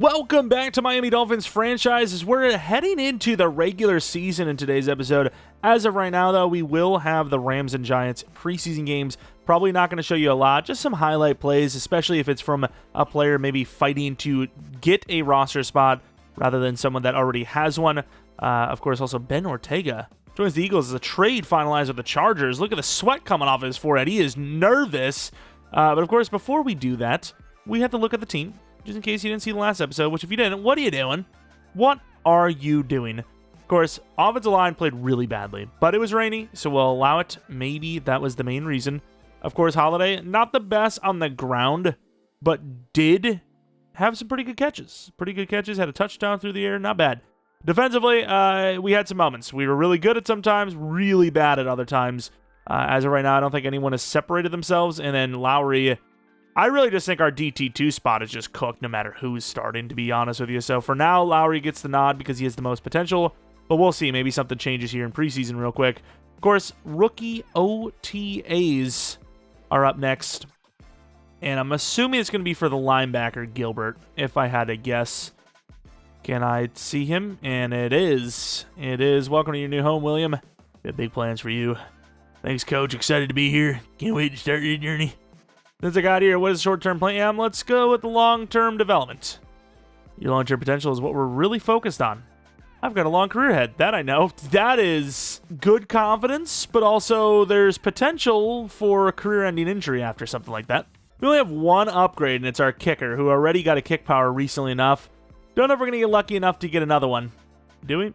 Welcome back to Miami Dolphins Franchise as we're heading into the regular season in today's episode. As of right now, though, we will have the Rams and Giants preseason games. Probably not going to show you a lot, just some highlight plays, especially if it's from a player maybe fighting to get a roster spot rather than someone that already has one. Of course, also Ben Ortega joins the Eagles as a trade finalized with the Chargers. Look at the sweat coming off his forehead. He is nervous. But of course, before we do that, we have to look at the team. Just in case you didn't see the last episode, which if you didn't, what are you doing? What are you doing? Of course, offensive line played really badly, but it was rainy, so we'll allow it. Maybe that was the main reason. Of course, Holiday, not the best on the ground, but did have some pretty good catches. Had a touchdown through the air, not bad. Defensively, we had some moments. We were really good at some times, really bad at other times. As of right now, I don't think anyone has separated themselves, and then Lowry, I really just think our DT2 spot is just cooked no matter who's starting, to be honest with you. So for now, Lowry gets the nod because he has the most potential, but we'll see. Maybe something changes here in preseason real quick. Of course, rookie OTAs are up next, and I'm assuming it's going to be for the linebacker, Gilbert, if I had to guess. Can I see him? And it is. It is. Welcome to your new home, William. We have big plans for you. Thanks, Coach. Excited to be here. Can't wait to start your journey. Since I got here, what is the short-term plan? Let's go with the long-term development. Your long-term potential is what we're really focused on. I've got a long career ahead. That I know. That is good confidence, but also there's potential for a career-ending injury after something like that. We only have one upgrade, and it's our kicker, who already got a kick power recently enough. Don't know if we're going to get lucky enough to get another one. Do we?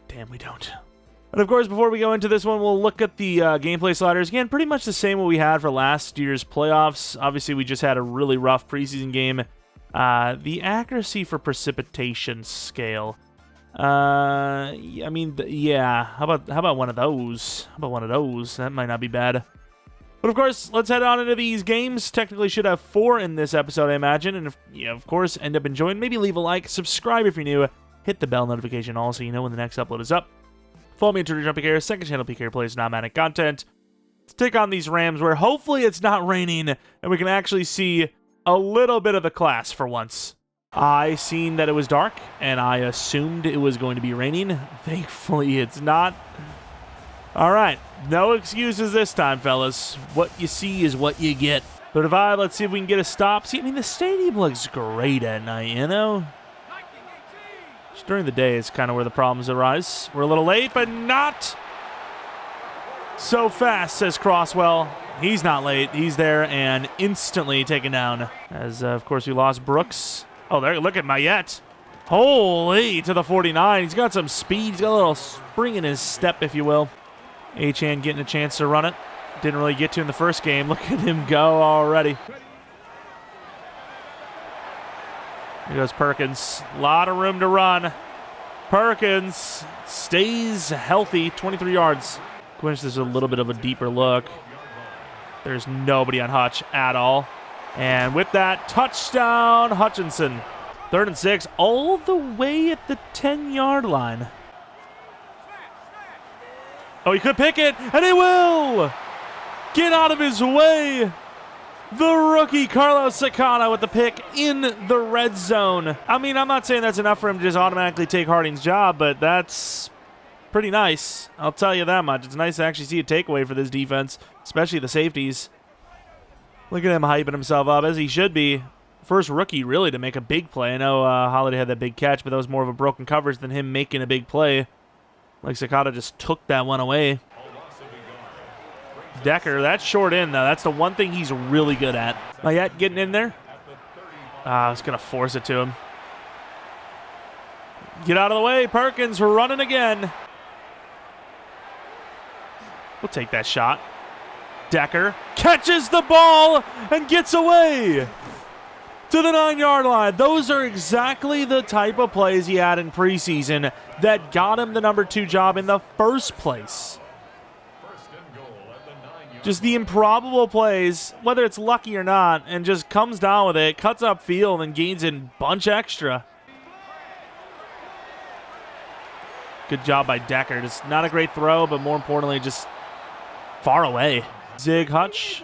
Damn, we don't. And of course, before we go into this one, we'll look at the gameplay sliders. Again, pretty much the same what we had for last year's playoffs. Obviously, we just had a really rough preseason game. The accuracy for precipitation scale. Yeah. How about one of those? That might not be bad. But of course, let's head on into these games. Technically should have 4 in this episode, I imagine. And if you, of course, end up enjoying, maybe leave a like, subscribe if you're new, hit the bell notification all so you know when the next upload is up. Follow me on Twitter, Jeromepkr, second channel PK plays non-Madden content. Let's take on these Rams where hopefully it's not raining and we can actually see a little bit of the class for once. I seen that it was dark and I assumed it was going to be raining. Thankfully it's not. Alright, no excuses this time, fellas. What you see is what you get. 35, let's see if we can get a stop. See, I mean, the stadium looks great at night, you know? During the day is kind of where the problems arise. We're a little late, but not so fast, says Crosswell. He's not late. He's there and instantly taken down. As, of course, we lost Brooks. Oh, there, look at Mayette. Holy, to the 49. He's got some speed. He's got a little spring in his step, if you will. Achane getting a chance to run it. Didn't really get to in the first game. Look at him go already. Here goes Perkins. A lot of room to run. Perkins stays healthy. 23 yards. Quinch, this is a little bit of a deeper look. There's nobody on Hutch at all. And with that, touchdown, Hutchinson. 3rd and 6, all the way at the 10-yard line. Oh, he could pick it, and he will! Get out of his way! The rookie, Carlos Sakana, with the pick in the red zone. I mean, I'm not saying that's enough for him to just automatically take Harding's job, but that's pretty nice. I'll tell you that much. It's nice to actually see a takeaway for this defense, especially the safeties. Look at him hyping himself up, as he should be. First rookie, really, to make a big play. I know Holiday had that big catch, but that was more of a broken coverage than him making a big play. Like Sakata just took that one away. Decker, that's short in, though. That's the one thing he's really good at. Mayette getting in there. I was going to force it to him. Get out of the way. Perkins running again. We'll take that shot. Decker catches the ball and gets away to the 9-yard line. Those are exactly the type of plays he had in preseason that got him the number 2 job in the first place. Just the improbable plays, whether it's lucky or not, and just comes down with it, cuts up field, and gains in bunch extra. Good job by Decker. Just not a great throw, but more importantly, just far away. Zig Hutch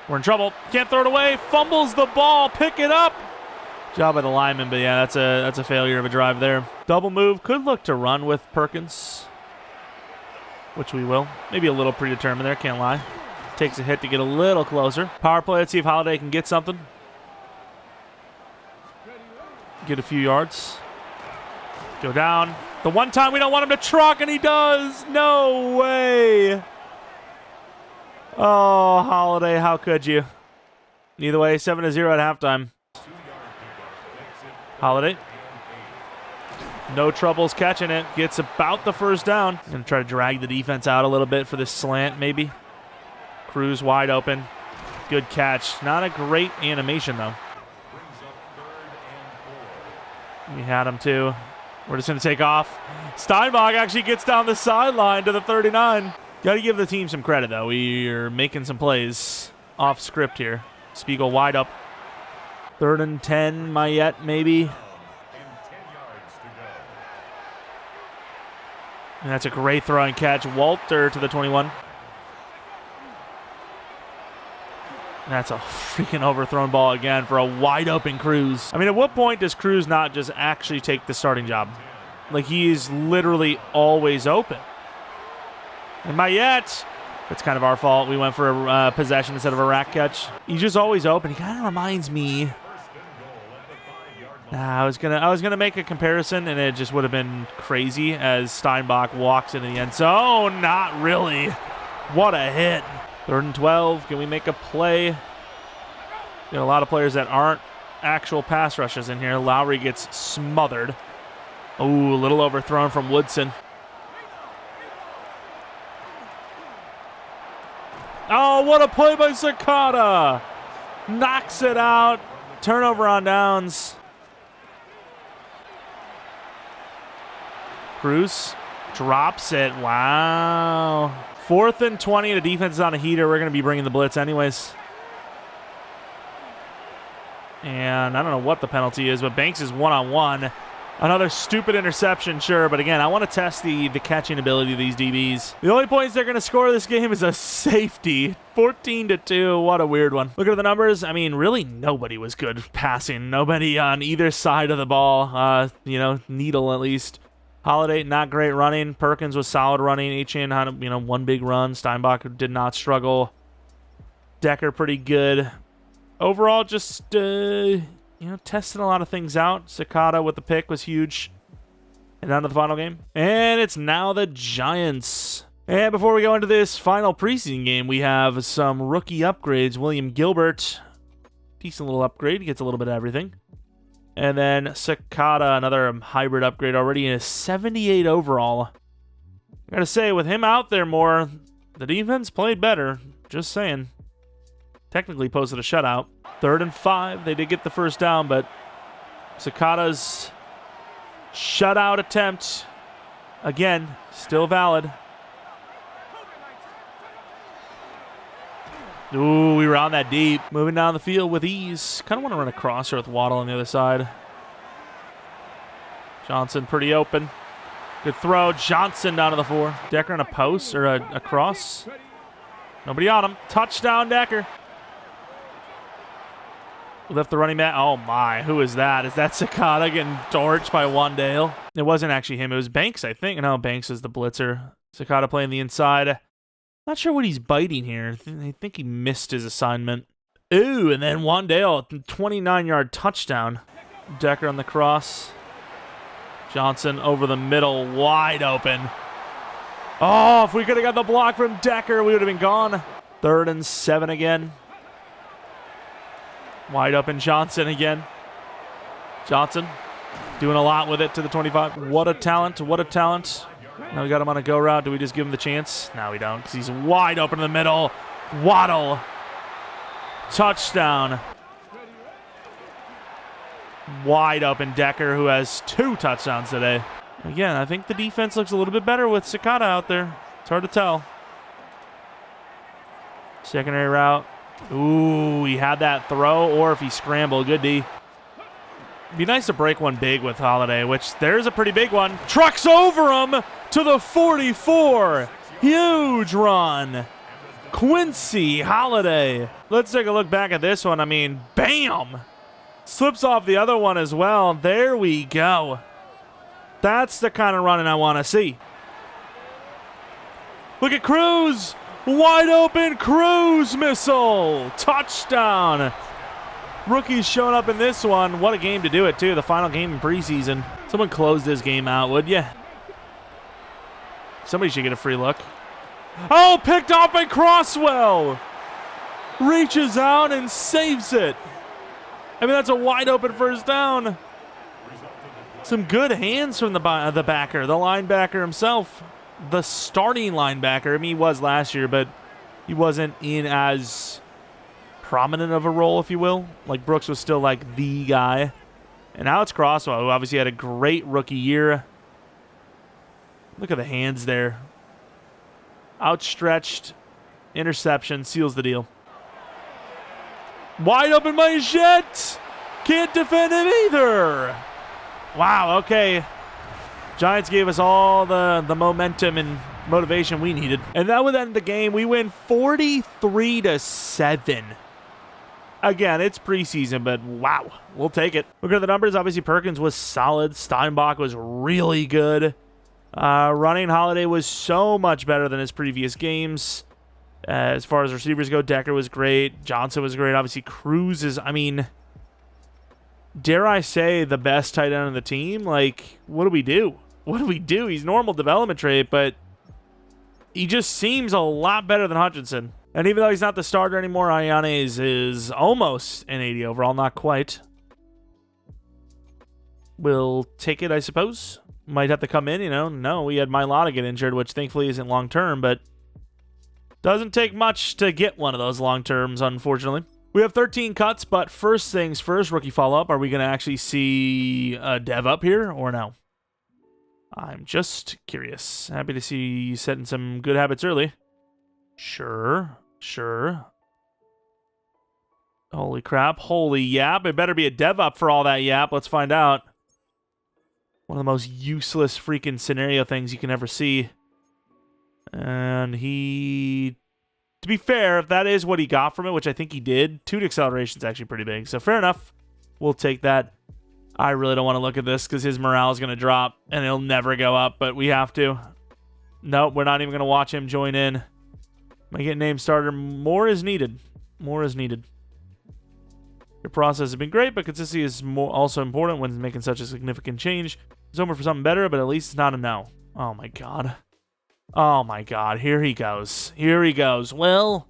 We're in trouble. Can't throw it away. Fumbles the ball. Pick it up. Job by the lineman, but yeah, that's a failure of a drive there. Double move. Could look to run with Perkins, which we will. Maybe a little predetermined there, can't lie. Takes a hit to get a little closer. Power play, let's see if Holiday can get something. Get a few yards. Go down. The one time we don't want him to truck, and he does. No way. Oh, Holiday, how could you? Either way, 7-0 at halftime. Holiday. No troubles catching it. Gets about the first down. Gonna try to drag the defense out a little bit for this slant, maybe. Cruz wide open. Good catch. Not a great animation, though. We had him, too. We're just going to take off. Steinbach actually gets down the sideline to the 39. Got to give the team some credit, though. We are making some plays off script here. Spiegel wide up. 3rd and 10, Mayette, maybe. And that's a great throw and catch. Walter to the 21. And that's a freaking overthrown ball again for a wide open Cruz. I mean, at what point does Cruz not just actually take the starting job? Like, he is literally always open. And Mayette, it's kind of our fault. We went for a possession instead of a rack catch. He's just always open. He kind of reminds me. I was gonna make a comparison, and it just would have been crazy as Steinbach walks into the end zone. Not really. What a hit. 3rd and 12. Can we make a play? Got a lot of players that aren't actual pass rushers in here. Lowry gets smothered. Ooh, a little overthrown from Woodson. Oh, what a play by Sakata. Knocks it out. Turnover on downs. Cruz drops it. Wow. 4th and 20. The defense is on a heater. We're going to be bringing the blitz anyways. And I don't know what the penalty is, but Banks is one-on-one. Another stupid interception, sure. But again, I want to test the catching ability of these DBs. The only points they're going to score this game is a safety. 14-2. What a weird one. Look at the numbers. I mean, really nobody was good passing. Nobody on either side of the ball. Needle at least. Holiday, not great running. Perkins was solid running. Etienne had, one big run. Steinbach did not struggle. Decker, pretty good. Overall, just, testing a lot of things out. Sakata with the pick was huge. And on to the final game. And it's now the Giants. And before we go into this final preseason game, we have some rookie upgrades. William Gilbert, decent little upgrade. He gets a little bit of everything. And then Sakata, another hybrid upgrade already, in a 78 overall. I gotta say, with him out there more, the defense played better. Just saying. Technically posted a shutout. 3rd and 5. They did get the first down, but Sakata's shutout attempt, again, still valid. Ooh, we were on that deep. Moving down the field with ease. Kind of want to run a crosser with Waddle on the other side. Johnson pretty open. Good throw. Johnson down to the 4. Decker in a post or a cross. Nobody on him. Touchdown, Decker. Left the running back. Oh, my. Who is that? Is that Sakata getting torched by Wandale? It wasn't actually him. It was Banks, I think. No, Banks is the blitzer. Sakata playing the inside. Not sure what he's biting here. I think he missed his assignment. Ooh, and then Wandale, 29-yard touchdown. Decker on the cross. Johnson over the middle, wide open. Oh, if we could have got the block from Decker, we would have been gone. 3rd and 7 again. Wide open Johnson again. Johnson doing a lot with it to the 25. What a talent, what a talent. Now we got him on a go route. Do we just give him the chance? No, we don't, because he's wide open in the middle. Waddle. Touchdown. Wide open Decker, who has 2 touchdowns today. Again, I think the defense looks a little bit better with Sakata out there. It's hard to tell. Secondary route. Ooh, he had that throw, or if he scrambled, good D. It'd be nice to break one big with Holiday, which there's a pretty big one. Trucks over him to the 44. Huge run. Quincy Holiday. Let's take a look back at this one. I mean, bam! Slips off the other one as well. There we go. That's the kind of running I want to see. Look at Cruz. Wide open Cruz missile. Touchdown. Rookies showing up in this one. What a game to do it, too. The final game in preseason. Someone close this game out, would you? Somebody should get a free look. Oh, picked off by Crosswell. Reaches out and saves it. I mean, that's a wide open first down. Some good hands from the backer, the linebacker himself. The starting linebacker. I mean, he was last year, but he wasn't in as prominent of a role, if you will. Like, Brooks was still like the guy. And now it's Crosswell, who obviously had a great rookie year. Look at the hands there. Outstretched. Interception. Seals the deal. Wide open by Jet. Can't defend him either. Wow, okay. Giants gave us all the momentum and motivation we needed. And that would end the game. We win 43-7. Again, it's preseason, but wow, we'll take it. Look at the numbers. Obviously, Perkins was solid. Steinbach was really good. Running Holiday was so much better than his previous games. As far as receivers go, Decker was great. Johnson was great. Obviously, Cruz is, I mean, dare I say, the best tight end on the team? Like, what do we do? What do we do? He's normal development trait, but he just seems a lot better than Hutchinson. And even though he's not the starter anymore, Ayanes is almost an 80 overall. Not quite. We'll take it, I suppose. Might have to come in, you know. No, we had Mailata get injured, which thankfully isn't long-term, but doesn't take much to get one of those long-terms, unfortunately. We have 13 cuts, but first things first, rookie follow-up. Are we going to actually see a dev up here or no? I'm just curious. Happy to see you setting some good habits early. Sure. Holy crap. Holy yap. It better be a dev up for all that yap. Let's find out. One of the most useless freaking scenario things you can ever see. And he... To be fair, if that is what he got from it, which I think he did, 2 acceleration is actually pretty big. So fair enough. We'll take that. I really don't want to look at this because his morale is going to drop and it'll never go up, but we have to. Nope, we're not even going to watch him join in. Am I getting named starter? More is needed. More is needed. Your process has been great, but consistency is also important when making such a significant change. It's hoping for something better, but at least it's not a no. Oh my god. Oh my god, here he goes. Here he goes. Well,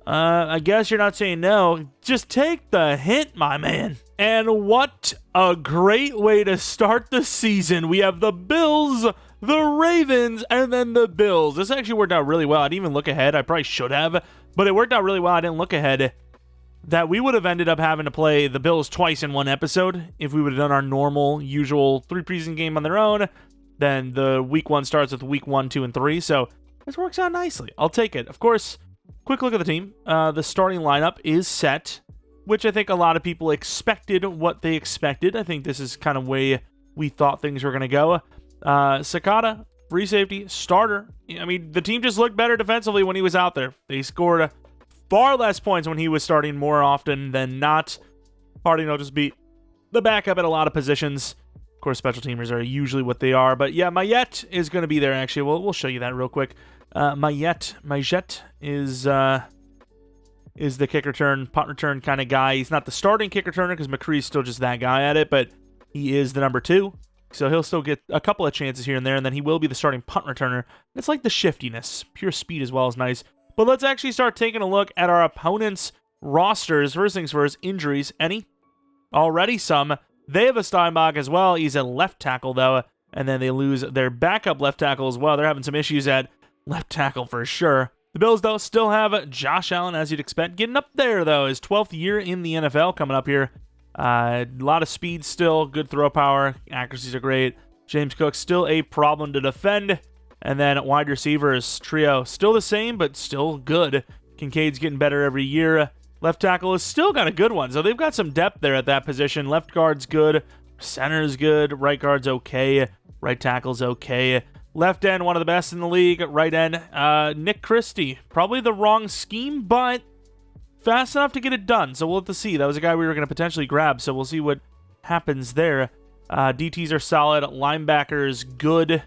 I guess you're not saying no. Just take the hint, my man. And what a great way to start the season. We have the Bills, the Ravens, and then the Bills. This actually worked out really well. I didn't even look ahead. I probably should have, but it worked out really well. I didn't look ahead. That we would have ended up having to play the Bills twice in one episode if we would have done our normal, usual 3 preseason game on their own. Then the week 1 starts with week 1, 2, and 3. So this works out nicely. I'll take it. Of course, quick look at the team. The starting lineup is set, which I think a lot of people expected what they expected. I think this is kind of way we thought things were going to go. Sakata, free safety, starter. I mean, the team just looked better defensively when he was out there. They scored far less points when he was starting more often than not. Harding will just be the backup at a lot of positions. Of course, special teamers are usually what they are. But yeah, Mayette is going to be there, actually. We'll show you that real quick. Mayette is the kick return, punt return kind of guy. He's not the starting kick returner because McCree's still just that guy at it, but he is the number 2. So he'll still get a couple of chances here and there, and then he will be the starting punt returner. It's like the shiftiness. Pure speed as well is nice. But let's actually start taking a look at our opponents' rosters. First things first, injuries. Any? Already some. They have a Steinbach as well. He's a left tackle, though, and then they lose their backup left tackle as well. They're having some issues at left tackle for sure. The Bills, though, still have Josh Allen, as you'd expect. Getting up there, though, his 12th year in the NFL coming up here. A lot of speed still, good throw power. Accuracies are great. James Cook, still a problem to defend. And then wide receivers, trio, still the same, but still good. Kincaid's getting better every year. Left tackle is still got a good one. So they've got some depth there at that position. Left guard's good. Center's good. Right guard's okay. Right tackle's okay. Left end, one of the best in the league. Right end, Nick Christie. Probably the wrong scheme, but fast enough to get it done. So we'll have to see. That was a guy we were going to potentially grab, so we'll see what happens there. DTs are solid. Linebackers, good.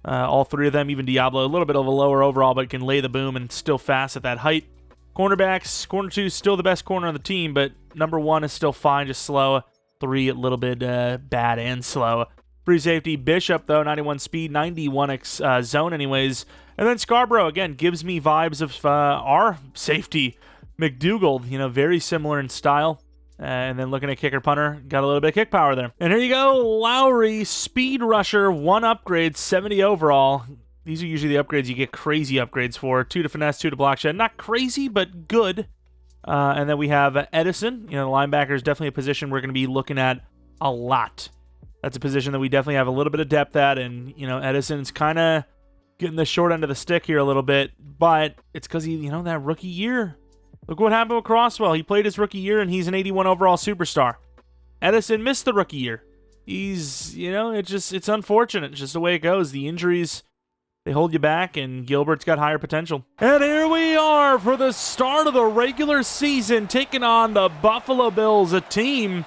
All three of them, even Diablo, a little bit of a lower overall, but can lay the boom and still fast at that height. Cornerbacks, corner 2 is still the best corner on the team, but number 1 is still fine, just slow. 3, a little bit bad and slow. Free safety, Bishop, though, 91 speed, 91 zone anyways. And then Scarborough, again, gives me vibes of our safety, McDougald, you know, very similar in style. And then looking at kicker punter, got a little bit of kick power there. And here you go, Lowry, speed rusher, 1 upgrade, 70 overall. These are usually the upgrades you get crazy upgrades for. 2 to finesse, 2 to block shed. Not crazy, but good. And then we have Edison. You know, the linebacker is definitely a position we're going to be looking at a lot. That's a position that we definitely have a little bit of depth at. And, you know, Edison's kind of getting the short end of the stick here a little bit. But it's because he, you know, that rookie year. Look what happened with Crosswell. He played his rookie year, and he's an 81 overall superstar. Edison missed the rookie year. He's, you know, it's unfortunate. It's just the way it goes. The injuries, they hold you back, and Gilbert's got higher potential. And here we are for the start of the regular season, taking on the Buffalo Bills, a team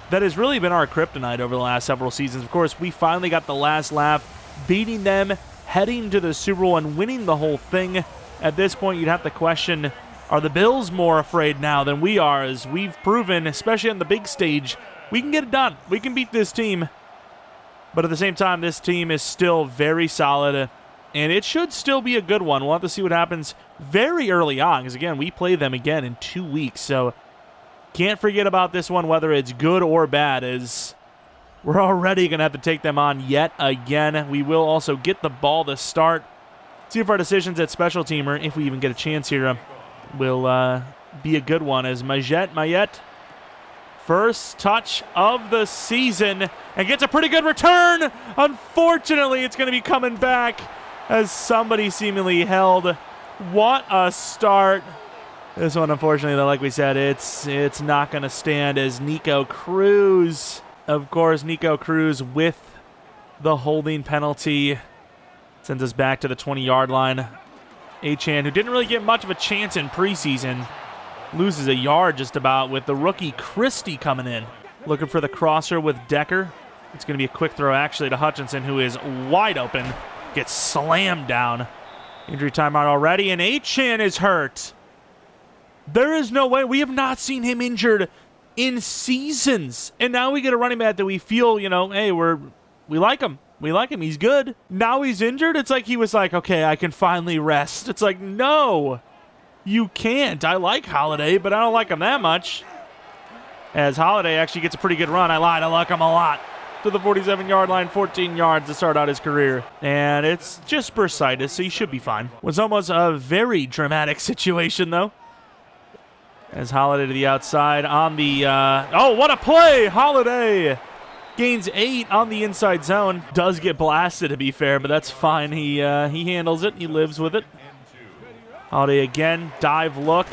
that has really been our kryptonite over the last several seasons. Of course, we finally got the last laugh, beating them, heading to the Super Bowl, and winning the whole thing. At this point, you'd have to question, are the Bills more afraid now than we are, as we've proven, especially on the big stage, we can get it done. We can beat this team. But at the same time, this team is still very solid, and it should still be a good one. We'll have to see what happens very early on, because, again, we play them again in 2 weeks. So can't forget about this one, whether it's good or bad, as we're already going to have to take them on yet again. We will also get the ball to start. See if our decisions at special teamer, if we even get a chance here, will be a good one, as Mayette, first touch of the season, and gets a pretty good return. Unfortunately, it's going to be coming back as somebody seemingly held. What a start. This one, unfortunately, though, like we said, it's not going to stand, as Nico Cruz, of course, Nico Cruz with the holding penalty sends us back to the 20-yard line. Achan, who didn't really get much of a chance in preseason, loses a yard just about with the rookie Christie coming in. Looking for the crosser with Decker. It's going to be a quick throw, actually, to Hutchinson, who is wide open. Gets slammed down. Injury timeout already, and Achan is hurt. There is no way. We have not seen him injured in seasons. And now we get a running back that we feel, you know, hey, we like him. We like him. He's good. Now he's injured. It's like he was like, okay, I can finally rest. It's like, no, you can't. I like Holiday, but I don't like him that much. As Holiday actually gets a pretty good run. I lied. I like him a lot. To the 47-yard line, 14 yards to start out his career. And it's just bursitis, so he should be fine. Was almost a very dramatic situation, though. As Holiday to the outside on the, oh, what a play! Holiday gains 8 on the inside zone. Does get blasted, to be fair, but that's fine. He handles it. He lives with it. Holiday again. Dive look.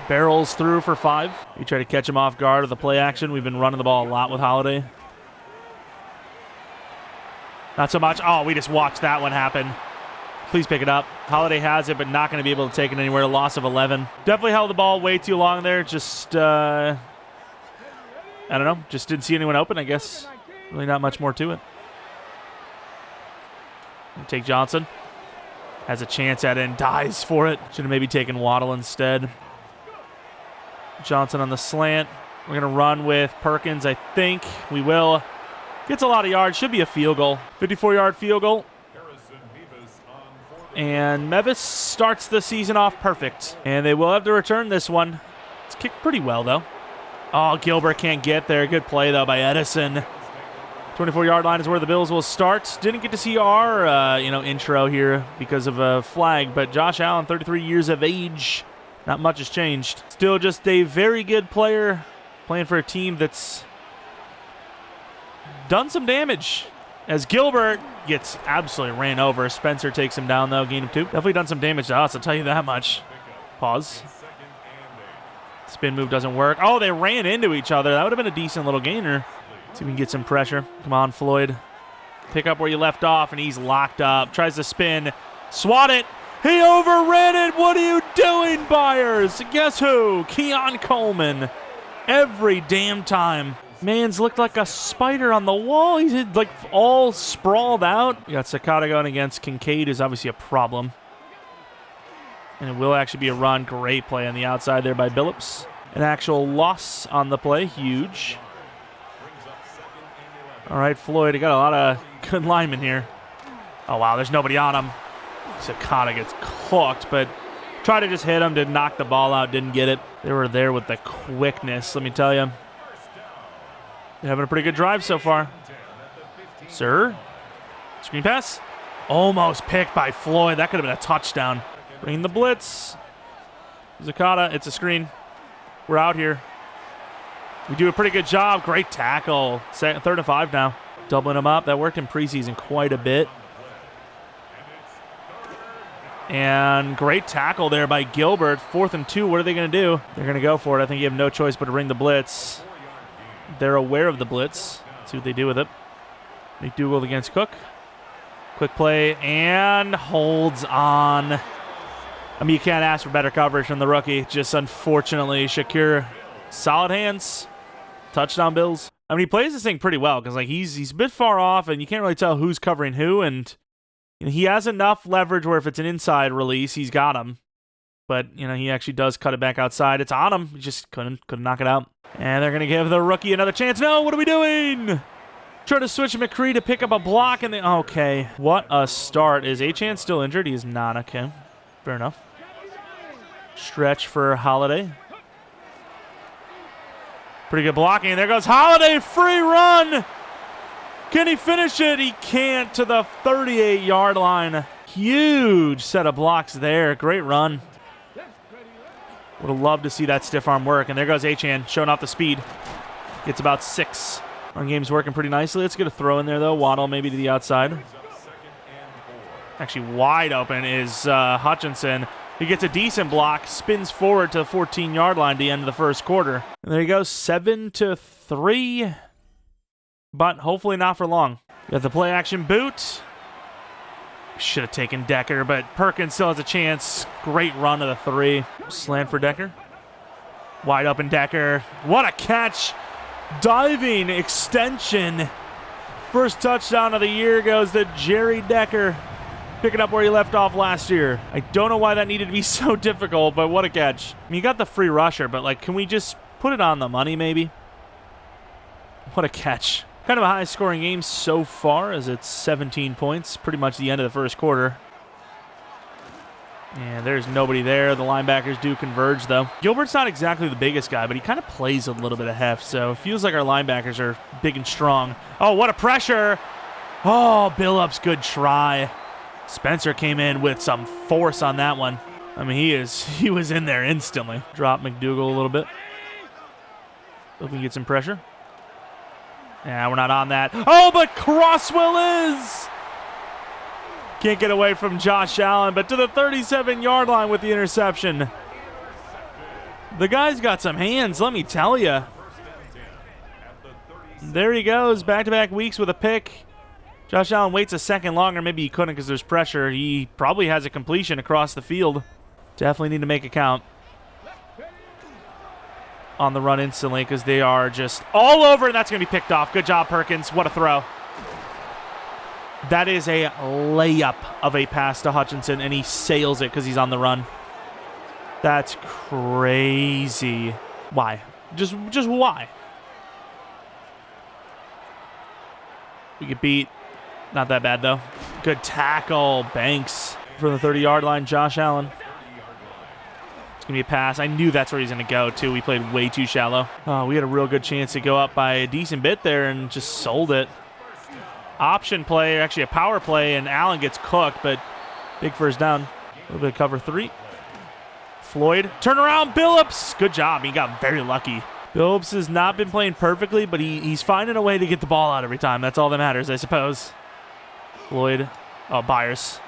Barrels through for 5. We try to catch him off guard with the play action. We've been running the ball a lot with Holiday. Not so much. Oh, we just watched that one happen. Please pick it up. Holiday has it, but not going to be able to take it anywhere. Loss of 11. Definitely held the ball way too long there. Just, I don't know. Just didn't see anyone open, I guess. Really not much more to it. Take Johnson. Has a chance at it and dies for it. Should have maybe taken Waddle instead. Johnson on the slant. We're going to run with Perkins, I think. We will. Gets a lot of yards. Should be a field goal. 54-yard field goal. And Mevis starts the season off perfect. And they will have to return this one. It's kicked pretty well, though. Oh, Gilbert can't get there. Good play, though, by Edison. 24-yard line is where the Bills will start. Didn't get to see our, intro here because of a flag. But Josh Allen, 33 years of age. Not much has changed. Still just a very good player playing for a team that's done some damage. As Gilbert gets absolutely ran over. Spencer takes him down, though. Gain of 2. Definitely done some damage to us, I'll tell you that much. Pause. Spin move doesn't work. Oh, they ran into each other. That would have been a decent little gainer. See if we can get some pressure. Come on, Floyd. Pick up where you left off, and he's locked up. Tries to spin. Swat it. He overran it. What are you doing, Byers? Guess who? Keon Coleman. Every damn time. Man's looked like a spider on the wall. He's like all sprawled out. You got Sakata going against Kincaid, who's obviously a problem. And it will actually be a run. Great play on the outside there by Billups. An actual loss on the play. Huge. All right, Floyd, you got a lot of good linemen here. Oh, wow, there's nobody on him. Sakata gets cooked, but tried to just hit him to knock the ball out. Didn't get it. They were there with the quickness, let me tell you. They're having a pretty good drive so far. Sir. Screen pass. Almost picked by Floyd. That could have been a touchdown. Bring the blitz. Sakata, it's a screen. We're out here. We do a pretty good job. Great tackle. 3rd and 5 now. Doubling them up. That worked in preseason quite a bit. And great tackle there by Gilbert. 4th and 2. What are they going to do? They're going to go for it. I think you have no choice but to bring the blitz. They're aware of the blitz. Let's see what they do with it. McDougal against Cook. Quick play and holds on. I mean, you can't ask for better coverage from the rookie. Just unfortunately, Shakir, solid hands. Touchdown Bills. I mean, he plays this thing pretty well because like he's a bit far off and you can't really tell who's covering who. And you know, he has enough leverage where if it's an inside release, he's got him. But, you know, he actually does cut it back outside. It's on him. He just couldn't knock it out. And they're going to give the rookie another chance. No, what are we doing? Try to switch McCree to pick up a block. And okay, what a start. Is Achane still injured? He is not. Okay, fair enough. Stretch for Holiday. Pretty good blocking. There goes Holiday. Free run. Can he finish it? He can't to the 38-yard line. Huge set of blocks there. Great run. Would have loved to see that stiff arm work. And there goes Achane showing off the speed. Gets about 6. Run game's working pretty nicely. Let's get a throw in there, though. Waddle maybe to the outside. Actually, wide open is Hutchinson. He gets a decent block, spins forward to the 14-yard line at the end of the first quarter. And there he goes, 7-3. But hopefully not for long. Got the play action boot. Should have taken Decker, but Perkins still has a chance. Great run of the 3. Slant for Decker. Wide open Decker. What a catch. Diving extension. First touchdown of the year goes to Jerry Decker. Picking up where he left off last year. I don't know why that needed to be so difficult, but what a catch. I mean, you got the free rusher, but like, can we just put it on the money maybe? What a catch. Kind of a high-scoring game so far as it's 17 points. Pretty much the end of the first quarter. And there's nobody there. The linebackers do converge, though. Gilbert's not exactly the biggest guy, but he kind of plays a little bit of heft, so it feels like our linebackers are big and strong. Oh, what a pressure. Oh, Billups, good try. Spencer came in with some force on that one. I mean, he was in there instantly. Drop McDougal a little bit. Hope we can get some pressure. Yeah, we're not on that. Oh, but Crosswell is! Can't get away from Josh Allen, but to the 37-yard line with the interception. The guy's got some hands, let me tell you. There he goes, back-to-back weeks with a pick. Josh Allen waits a second longer. Maybe he couldn't because there's pressure. He probably has a completion across the field. Definitely need to make a count on the run instantly because they are just all over, and that's going to be picked off. Good job, Perkins. What a throw. That is a layup of a pass to Hutchinson, and he sails it because he's on the run. That's crazy. Why? Just why? We get beat. Not that bad, though. Good tackle. Banks from the 30-yard line. Josh Allen. It's going to be a pass. I knew that's where he's going to go, too. We played way too shallow. Oh, we had a real good chance to go up by a decent bit there and just sold it. Option play, actually a power play, and Allen gets cooked, but big first down. A little bit of cover 3. Floyd. Turn around, Billups. Good job. He got very lucky. Billups has not been playing perfectly, but he's finding a way to get the ball out every time. That's all that matters, I suppose. Floyd. Oh, Byers.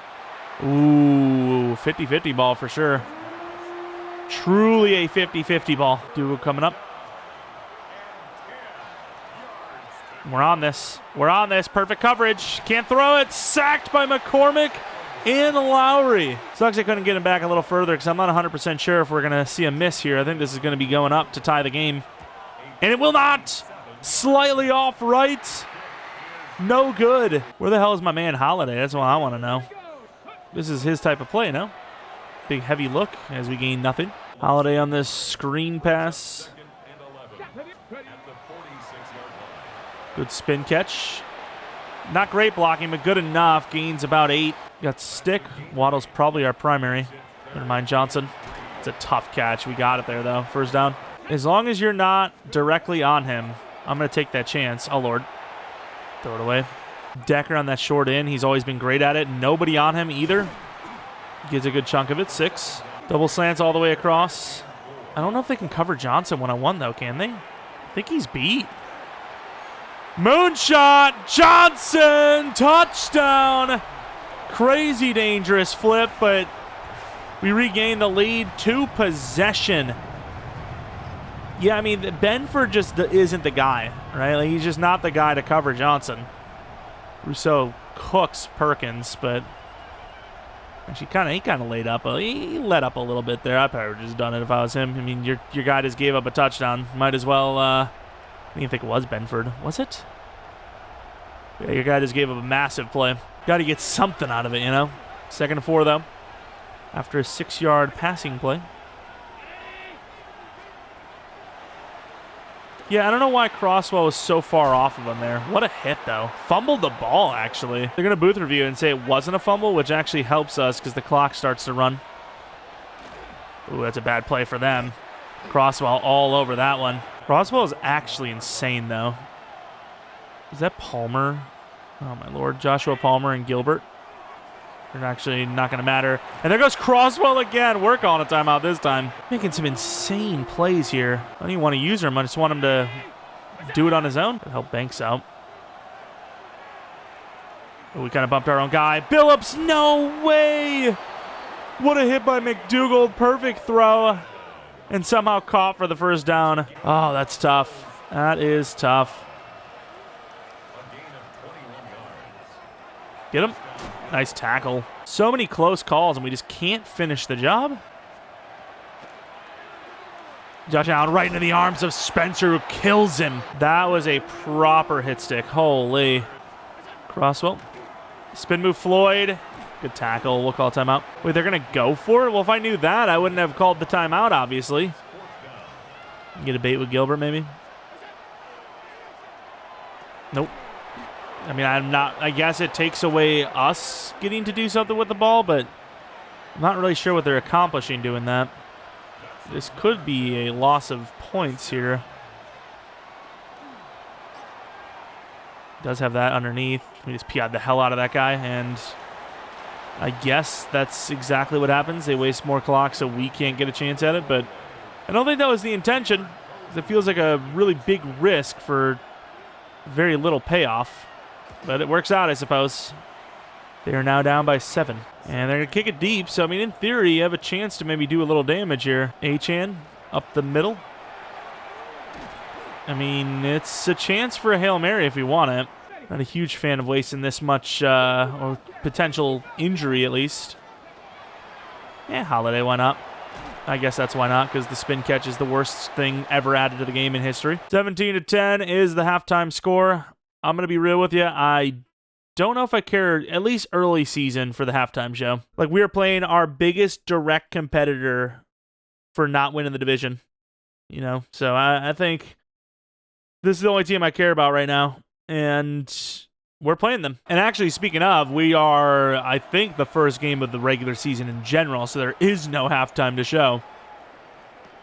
Ooh, 50-50 ball for sure. Truly a 50-50 ball. Dougal coming up. We're on this. We're on this. Perfect coverage. Can't throw it. Sacked by McCormick and Lowry. Sucks I couldn't get him back a little further because I'm not 100% sure if we're going to see a miss here. I think this is going to be going up to tie the game. And it will not. Slightly off right. No good. Where the hell is my man Holiday? That's what I want to know. This is his type of play, no? Big heavy look as we gain nothing. Holiday on this screen pass. Good spin catch. Not great blocking, but good enough. Gains about 8. Got stick. Waddle's probably our primary. Never mind Johnson. It's a tough catch. We got it there, though. First down. As long as you're not directly on him, I'm going to take that chance. Oh, Lord. Throw it away. Decker on that short in. He's always been great at it. Nobody on him either. Gets a good chunk of it. 6. Double slants all the way across. I don't know if they can cover Johnson one-on-one, though, can they? I think he's beat. Moonshot, Johnson, touchdown. Crazy dangerous flip, but we regain the lead. 2 possession. Yeah, I mean, Benford just isn't the guy, right? Like, he's just not the guy to cover Johnson. Rousseau cooks Perkins, but actually he kind of laid up. He let up a little bit there. I probably would have just done it if I was him. I mean, your guy just gave up a touchdown. Might as well. I didn't think it was Benford. Was it? Yeah, your guy just gave up a massive play. Got to get something out of it, you know? 2nd and 4, though. After a 6-yard passing play. Yeah, I don't know why Crosswell was so far off of him there. What a hit, though. Fumbled the ball, actually. They're going to booth review and say it wasn't a fumble, which actually helps us because the clock starts to run. Ooh, that's a bad play for them. Crosswell all over that one. Crosswell is actually insane, though. Is that Palmer? Oh, my Lord. Joshua Palmer and Gilbert. They're actually not going to matter. And there goes Crosswell again. We're calling a timeout this time. Making some insane plays here. I don't even want to use him. I just want him to do it on his own. Help Banks out. Oh, we kind of bumped our own guy. Billups, no way! What a hit by McDougald. Perfect throw. And somehow caught for the first down. Oh, that's tough. That is tough. Get him. Nice tackle. So many close calls, and we just can't finish the job. Josh Allen right into the arms of Spencer, who kills him. That was a proper hit stick. Holy. Crosswell. Spin move Floyd. Good tackle. We'll call timeout. Wait, they're going to go for it? Well, if I knew that, I wouldn't have called the timeout, obviously. Get a bait with Gilbert, maybe? Nope. I mean, I guess it takes away us getting to do something with the ball, but I'm not really sure what they're accomplishing doing that. This could be a loss of points here. Does have that underneath. We just PI'd the hell out of that guy, and I guess that's exactly what happens. They waste more clock so we can't get a chance at it, but I don't think that was the intention. It feels like a really big risk for very little payoff. But it works out, I suppose. They are now down by 7. And they're going to kick it deep. So, I mean, in theory, you have a chance to maybe do a little damage here. Achane up the middle. I mean, it's a chance for a Hail Mary if we want it. Not a huge fan of wasting this much, or potential injury at least. Yeah, Holiday, why not? I guess that's why not, because the spin catch is the worst thing ever added to the game in history. 17-10 is the halftime score. I'm going to be real with you. I don't know if I care, at least early season, for the halftime show. Like, we are playing our biggest direct competitor for not winning the division. You know? So I think this is the only team I care about right now. And we're playing them. And actually, speaking of, we are, I think, the first game of the regular season in general. So there is no halftime to show.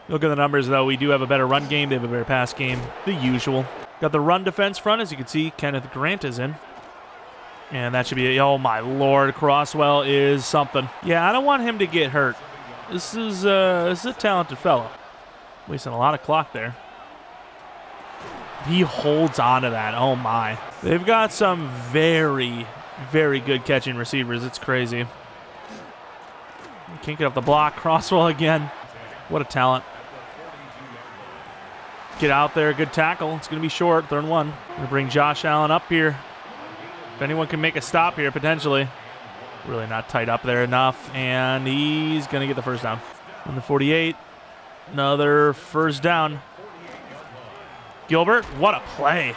Look at the numbers, though. We do have a better run game. They have a better pass game. The usual. Got the run defense front. As you can see, Kenneth Grant is in. And that should be, oh my Lord, Crosswell is something. Yeah, I don't want him to get hurt. This is a talented fellow. Wasting a lot of clock there. He holds on to that. Oh my. They've got some very, very good catching receivers. It's crazy. Can't get off the block. Crosswell again. What a talent. Get out there. Good tackle. It's going to be short. 3rd and 1. Going to bring Josh Allen up here. If anyone can make a stop here, potentially. Really not tight up there enough. And he's going to get the first down. On the 48. Another first down. Gilbert, what a play.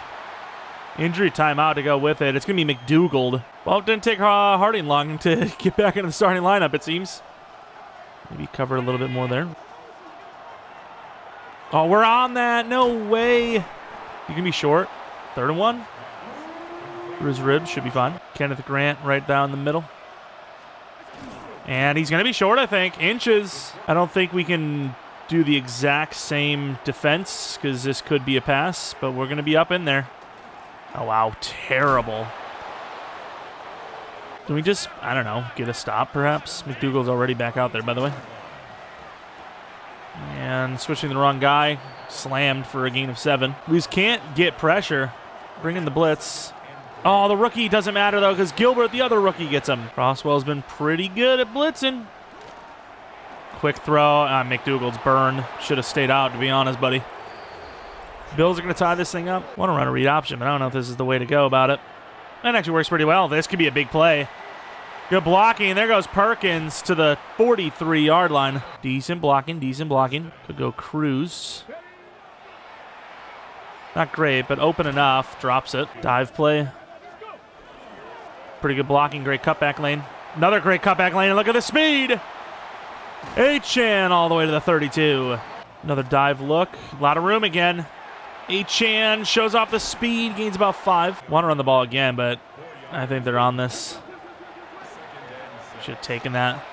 Injury timeout to go with it. It's going to be McDougald. Well, it didn't take Harding long to get back into the starting lineup, it seems. Maybe cover a little bit more there. Oh, we're on that. No way. You can be short. 3rd and 1. Through his ribs. Should be fine. Kenneth Grant right down the middle. And he's going to be short, I think. Inches. I don't think we can do the exact same defense because this could be a pass, but we're going to be up in there. Oh, wow. Terrible. Can we just, I don't know, get a stop perhaps? McDougald's already back out there, by the way. And switching the wrong guy. Slammed for a gain of 7. We just can't get pressure. Bring in the blitz. Oh, the rookie doesn't matter, though, because Gilbert, the other rookie, gets him. Crosswell's been pretty good at blitzing. Quick throw. McDougald's burned. Should have stayed out, to be honest, buddy. Bills are going to tie this thing up. Want to run a read option, but I don't know if this is the way to go about it. That actually works pretty well. This could be a big play. Good blocking. There goes Perkins to the 43-yard line. Decent blocking, decent blocking. Could go Cruz. Not great, but open enough. Drops it. Dive play. Pretty good blocking. Great cutback lane. Another great cutback lane. And look at the speed. Achane all the way to the 32. Another dive look. A lot of room again. Achane shows off the speed. Gains about 5. Want to run the ball again, but I think they're on this. Should have taken that.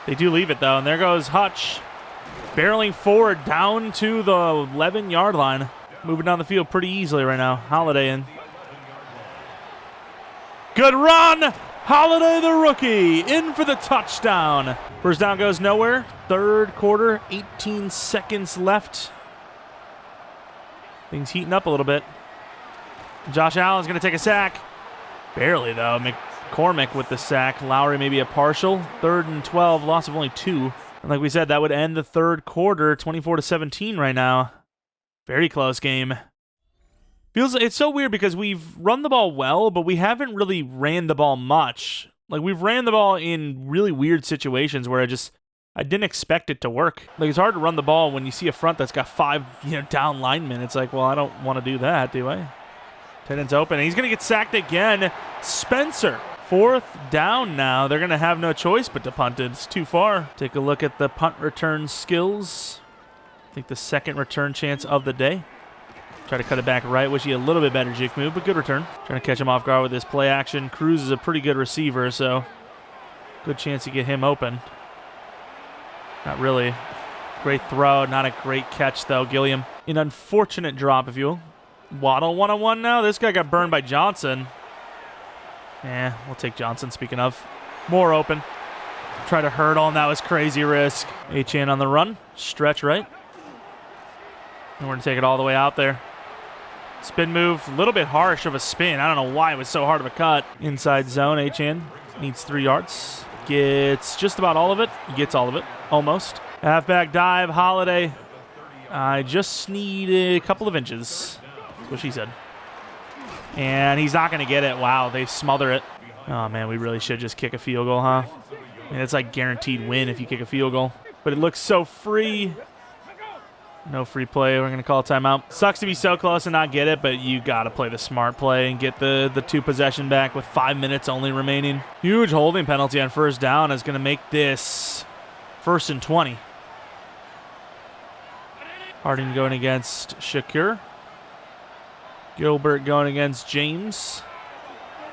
They do leave it, though. And there goes Hutch. Barreling forward down to the 11-yard line. Moving down the field pretty easily right now. Holiday in. Good run! Holiday, the rookie, in for the touchdown. First down goes nowhere. 3rd quarter, 18 seconds left. Things heating up a little bit. Josh Allen's going to take a sack. Barely, though. McCormick with the sack. Lowry maybe a partial. 3rd and 12, loss of only 2. And like we said, that would end the 3rd quarter, 24-17 right now. Very close game. It's so weird because we've run the ball well, but we haven't really ran the ball much. Like, we've ran the ball in really weird situations where I didn't expect it to work. Like, it's hard to run the ball when you see a front that's got 5, down linemen. It's like, well, I don't want to do that, do I? Tight end's open. And he's going to get sacked again. Spencer. 4th down now. They're going to have no choice but to punt it. It's too far. Take a look at the punt return skills. I think the 2nd return chance of the day. Try to cut it back right. Wish he had a little bit better juke move, but good return. Trying to catch him off guard with this play action. Cruz is a pretty good receiver, so good chance to get him open. Not really. Great throw. Not a great catch, though. Gilliam. An unfortunate drop, if you will. Waddle one-on-one now. This guy got burned by Johnson. We'll take Johnson, speaking of. More open. Try to hurdle, and that was crazy risk. Achane on the run. Stretch right. And we're going to take it all the way out there. Spin move, a little bit harsh of a spin. I don't know why it was so hard of a cut. Inside zone, Achane needs 3 yards. Gets just about all of it. He gets all of it, almost. Halfback dive, Holiday. I just need a couple of inches. That's what she said. And he's not going to get it. Wow, they smother it. Oh, man, we really should just kick a field goal, huh? I mean, it's like guaranteed win if you kick a field goal. But it looks so free. No free play. We're going to call a timeout. Sucks to be so close and not get it, but you got to play the smart play and get the 2 possession back with 5 minutes only remaining. Huge holding penalty on first down is going to make this 1st and 20. Harding going against Shakur. Gilbert going against James.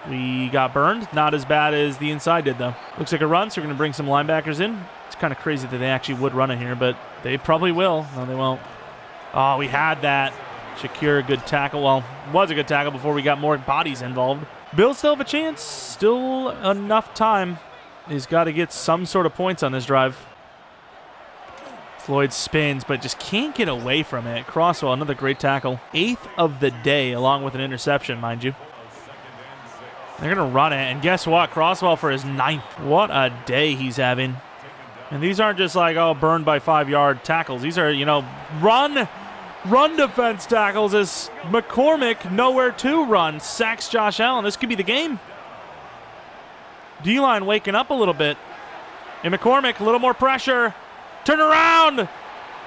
We got burned. Not as bad as the inside did, though. Looks like a run, so we're going to bring some linebackers in. It's kind of crazy that they actually would run it here, but they probably will. No, they won't. Oh, we had that. Shakur, good tackle. Well, was a good tackle before we got more bodies involved. Bills still have a chance. Still enough time. He's got to get some sort of points on this drive. Floyd spins, but just can't get away from it. Crosswell, another great tackle. 8th of the day, along with an interception, mind you. They're going to run it, and guess what? Crosswell for his 9th. What a day he's having. And these aren't just like, oh, burned by 5-yard tackles. These are, run Run defense tackles as McCormick nowhere to run. Sacks Josh Allen. This could be the game. D-line waking up a little bit. And McCormick, a little more pressure. Turn around.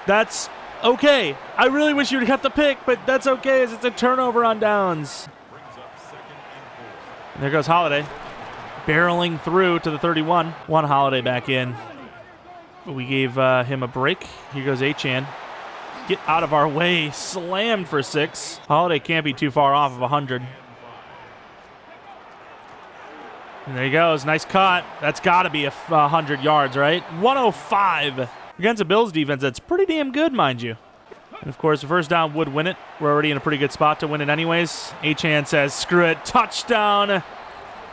That's okay. I really wish you would have got the pick, but that's okay as it's a turnover on downs. And there goes Holiday. Barreling through to the 31. One Holiday back in. We gave him a break. Here goes Achane. Get out of our way. Slammed for 6. Holiday can't be too far off of 100. And there he goes. Nice cut. That's got to be 100 yards, right? 105. Against a Bills defense that's pretty damn good, mind you. And, of course, the first down would win it. We're already in a pretty good spot to win it anyways. Achane says, screw it. Touchdown.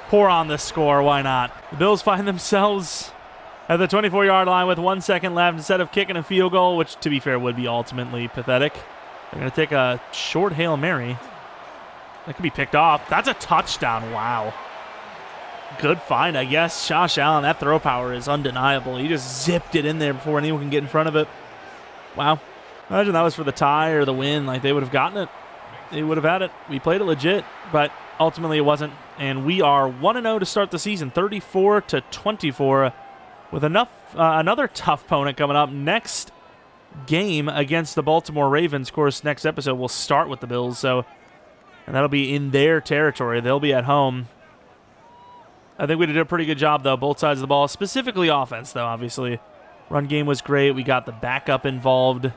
Pour on the score. Why not? The Bills find themselves at the 24-yard line with 1 second left instead of kicking a field goal, which, to be fair, would be ultimately pathetic. They're going to take a short Hail Mary. That could be picked off. That's a touchdown. Wow. Good find, I guess. Josh Allen, that throw power is undeniable. He just zipped it in there before anyone can get in front of it. Wow. Imagine that was for the tie or the win. Like, they would have gotten it. They would have had it. We played it legit, but ultimately it wasn't. And we are 1-0 to start the season, 34-24, with another tough opponent coming up next game against the Baltimore Ravens. Of course, next episode we'll start with the Bills, and that'll be in their territory. They'll be at home. I think we did a pretty good job, though, both sides of the ball, specifically offense, though, obviously. Run game was great. We got the backup involved.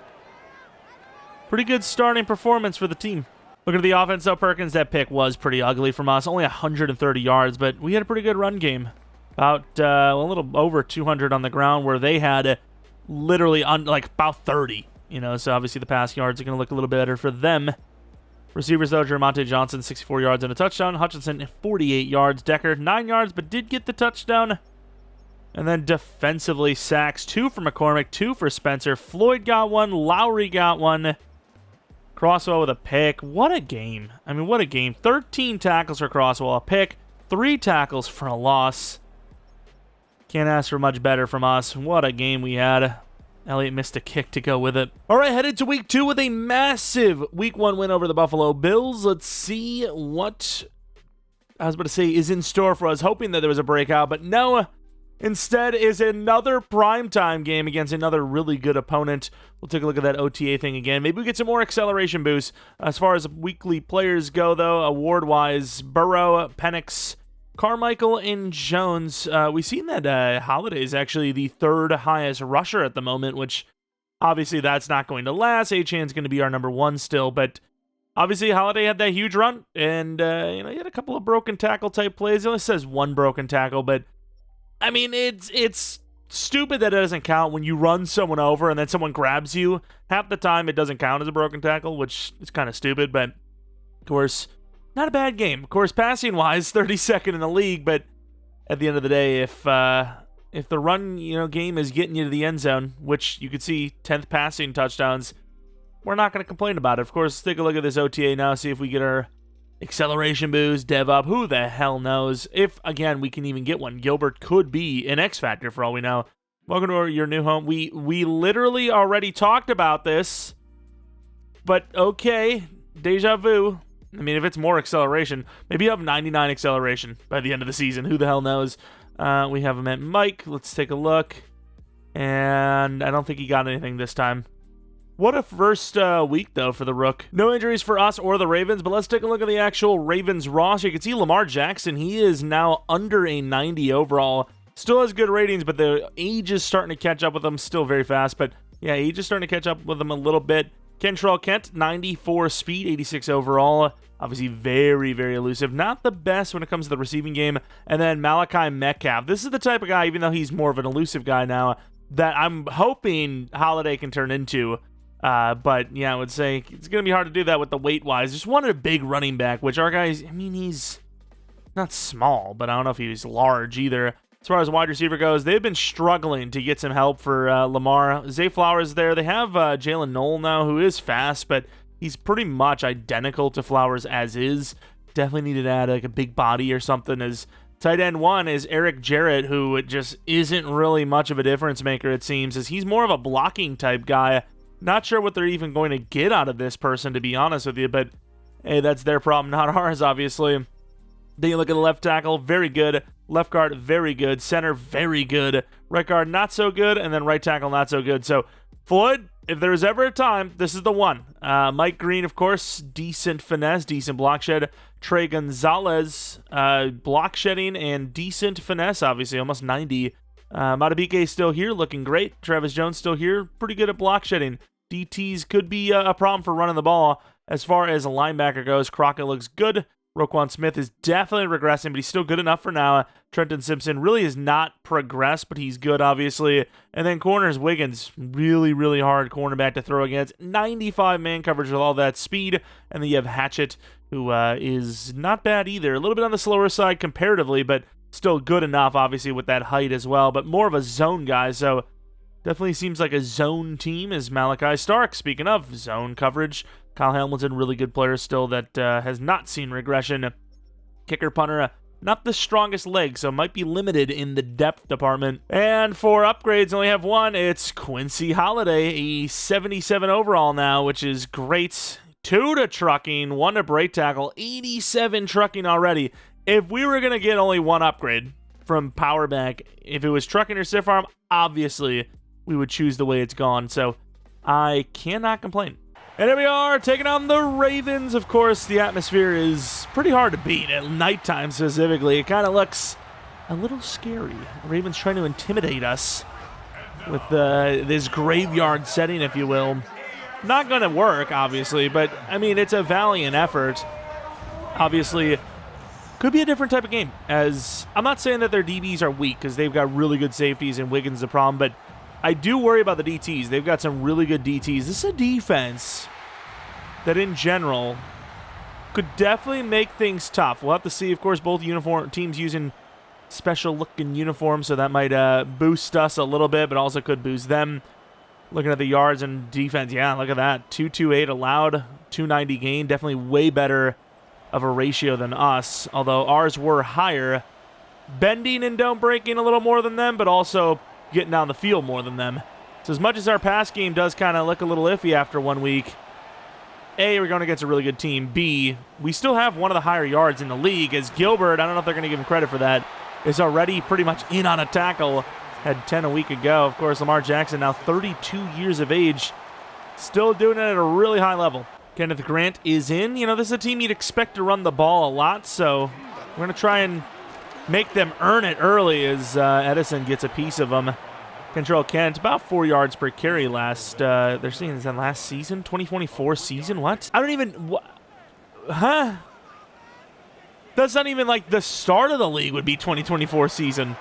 Pretty good starting performance for the team. Looking at the offense, though, Perkins, that pick was pretty ugly from us. Only 130 yards, but we had a pretty good run game. About a little over 200 on the ground, where they had literally about 30. So obviously the pass yards are going to look a little better for them. Receivers, though, Jeromepkr Johnson, 64 yards and a touchdown. Hutchinson, 48 yards. Decker, 9 yards, but did get the touchdown. And then defensively, sacks, 2 for McCormick, 2 for Spencer. Floyd got 1. Lowry got 1. Crosswell with a pick. What a game. I mean, what a game. 13 tackles for Crosswell, a pick. 3 tackles for a loss. Can't ask for much better from us. What a game we had. Elliott missed a kick to go with it. All right, headed to week 2 with a massive week 1 win over the Buffalo Bills. Let's see what I was about to say is in store for us, hoping that there was a breakout, but no. Instead is another primetime game against another really good opponent. We'll take a look at that OTA thing again. Maybe we get some more acceleration boosts. As far as weekly players go, though, award-wise, Burrow, Penix, Carmichael, and Jones. We've seen that Holiday is actually the 3rd highest rusher at the moment, which obviously that's not going to last. Achane's going to be our number 1 still, but obviously Holiday had that huge run, and he had a couple of broken tackle type plays. It only says 1 broken tackle, but I mean, it's stupid that it doesn't count when you run someone over and then someone grabs you. Half the time it doesn't count as a broken tackle, which is kind of stupid, but of course, not a bad game. Of course, passing-wise, 32nd in the league, but at the end of the day, if the run game is getting you to the end zone, which you could see 10th passing touchdowns, we're not going to complain about it. Of course, let's take a look at this OTA now, see if we get our acceleration boost, dev up. Who the hell knows? If, again, we can even get one. Gilbert could be an X factor for all we know. Welcome to your new home. We literally already talked about this, but okay, deja vu. I mean, if it's more acceleration, maybe you have 99 acceleration by the end of the season. Who the hell knows? We have him at Mike. Let's take a look. And I don't think he got anything this time. What a first week, though, for the Rook. No injuries for us or the Ravens, but let's take a look at the actual Ravens roster. You can see Lamar Jackson. He is now under a 90 overall. Still has good ratings, but the age is starting to catch up with him. Still very fast, but yeah, age is starting to catch up with him a little bit. Kentrell Kent, 94 speed, 86 overall. Obviously very, very elusive. Not the best when it comes to the receiving game. And then Malachi Metcalf. This is the type of guy, even though he's more of an elusive guy now, that I'm hoping Holiday can turn into. But yeah, I would say it's going to be hard to do that with the weight-wise. Just wanted a big running back, which our guys, I mean, he's not small, but I don't know if he's large either. As far as wide receiver goes, they've been struggling to get some help for Lamar. Zay Flowers there. They have Jalen Knoll now, who is fast, but he's pretty much identical to Flowers as is. Definitely needed to add like a big body or something. As tight end 1 is Eric Jarrett, who just isn't really much of a difference maker, it seems, as he's more of a blocking type guy. Not sure what they're even going to get out of this person, to be honest with you, but hey, that's their problem, not ours, obviously. Then you look at the left tackle, very good. Left guard, very good. Center, very good. Right guard, not so good. And then right tackle, not so good. So, Floyd, if there was ever a time, this is the one. Mike Green, of course, decent finesse, decent block shed. Trey Gonzalez, block shedding and decent finesse, obviously, almost 90. Matabike still here, looking great. Travis Jones still here, pretty good at block shedding. DTs could be a problem for running the ball. As far as a linebacker goes, Crockett looks good. Roquan Smith is definitely regressing, but he's still good enough for now. Trenton Simpson really has not progressed, but he's good, obviously. And then corners, Wiggins, really, really hard cornerback to throw against. 95 man coverage with all that speed. And then you have Hatchett, who is not bad either. A little bit on the slower side comparatively, but still good enough, obviously, with that height as well. But more of a zone guy, so definitely seems like a zone team is Malachi Stark. Speaking of zone coverage, Kyle Hamilton, really good player still that has not seen regression. Kicker, punter, not the strongest leg, so might be limited in the depth department. And for upgrades, only have one. It's Quincy Holiday, a 77 overall now, which is great. 2 to trucking, 1 to break tackle, 87 trucking already. If we were going to get only one upgrade from power back, if it was trucking or stiff arm, obviously we would choose the way it's gone. So I cannot complain. And here we are, taking on the Ravens. Of course, the atmosphere is pretty hard to beat at nighttime specifically. It kind of looks a little scary. The Ravens trying to intimidate us with this graveyard setting, if you will. Not going to work, obviously, but, I mean, it's a valiant effort. Obviously, could be a different type of game. As I'm not saying that their DBs are weak, because they've got really good safeties and Wiggins is a problem, but I do worry about the DTs. They've got some really good DTs. This is a defense that, in general, could definitely make things tough. We'll have to see, of course, both uniform teams using special-looking uniforms, so that might boost us a little bit, but also could boost them. Looking at the yards and defense, yeah, look at that. 228 allowed, 290 gain. Definitely way better of a ratio than us, although ours were higher. Bending and don't breaking a little more than them, but also getting down the field more than them. So as much as our pass game does kind of look a little iffy after 1 week, A, we're going against a really good team. B, we still have one of the higher yards in the league, as Gilbert, I don't know if they're going to give him credit for that, is already pretty much in on a tackle. Had 10 a week ago. Of course, Lamar Jackson, now 32 years of age, still doing it at a really high level. Kenneth Grant is in. You know, this is a team you'd expect to run the ball a lot, so we're going to try and make them earn it early as Edison gets a piece of them. Control Kent, about 4 yards per carry last, they're saying, is that last season? 2024 season? What? I don't even, huh? That's not even like the start of the league would be 2024 season.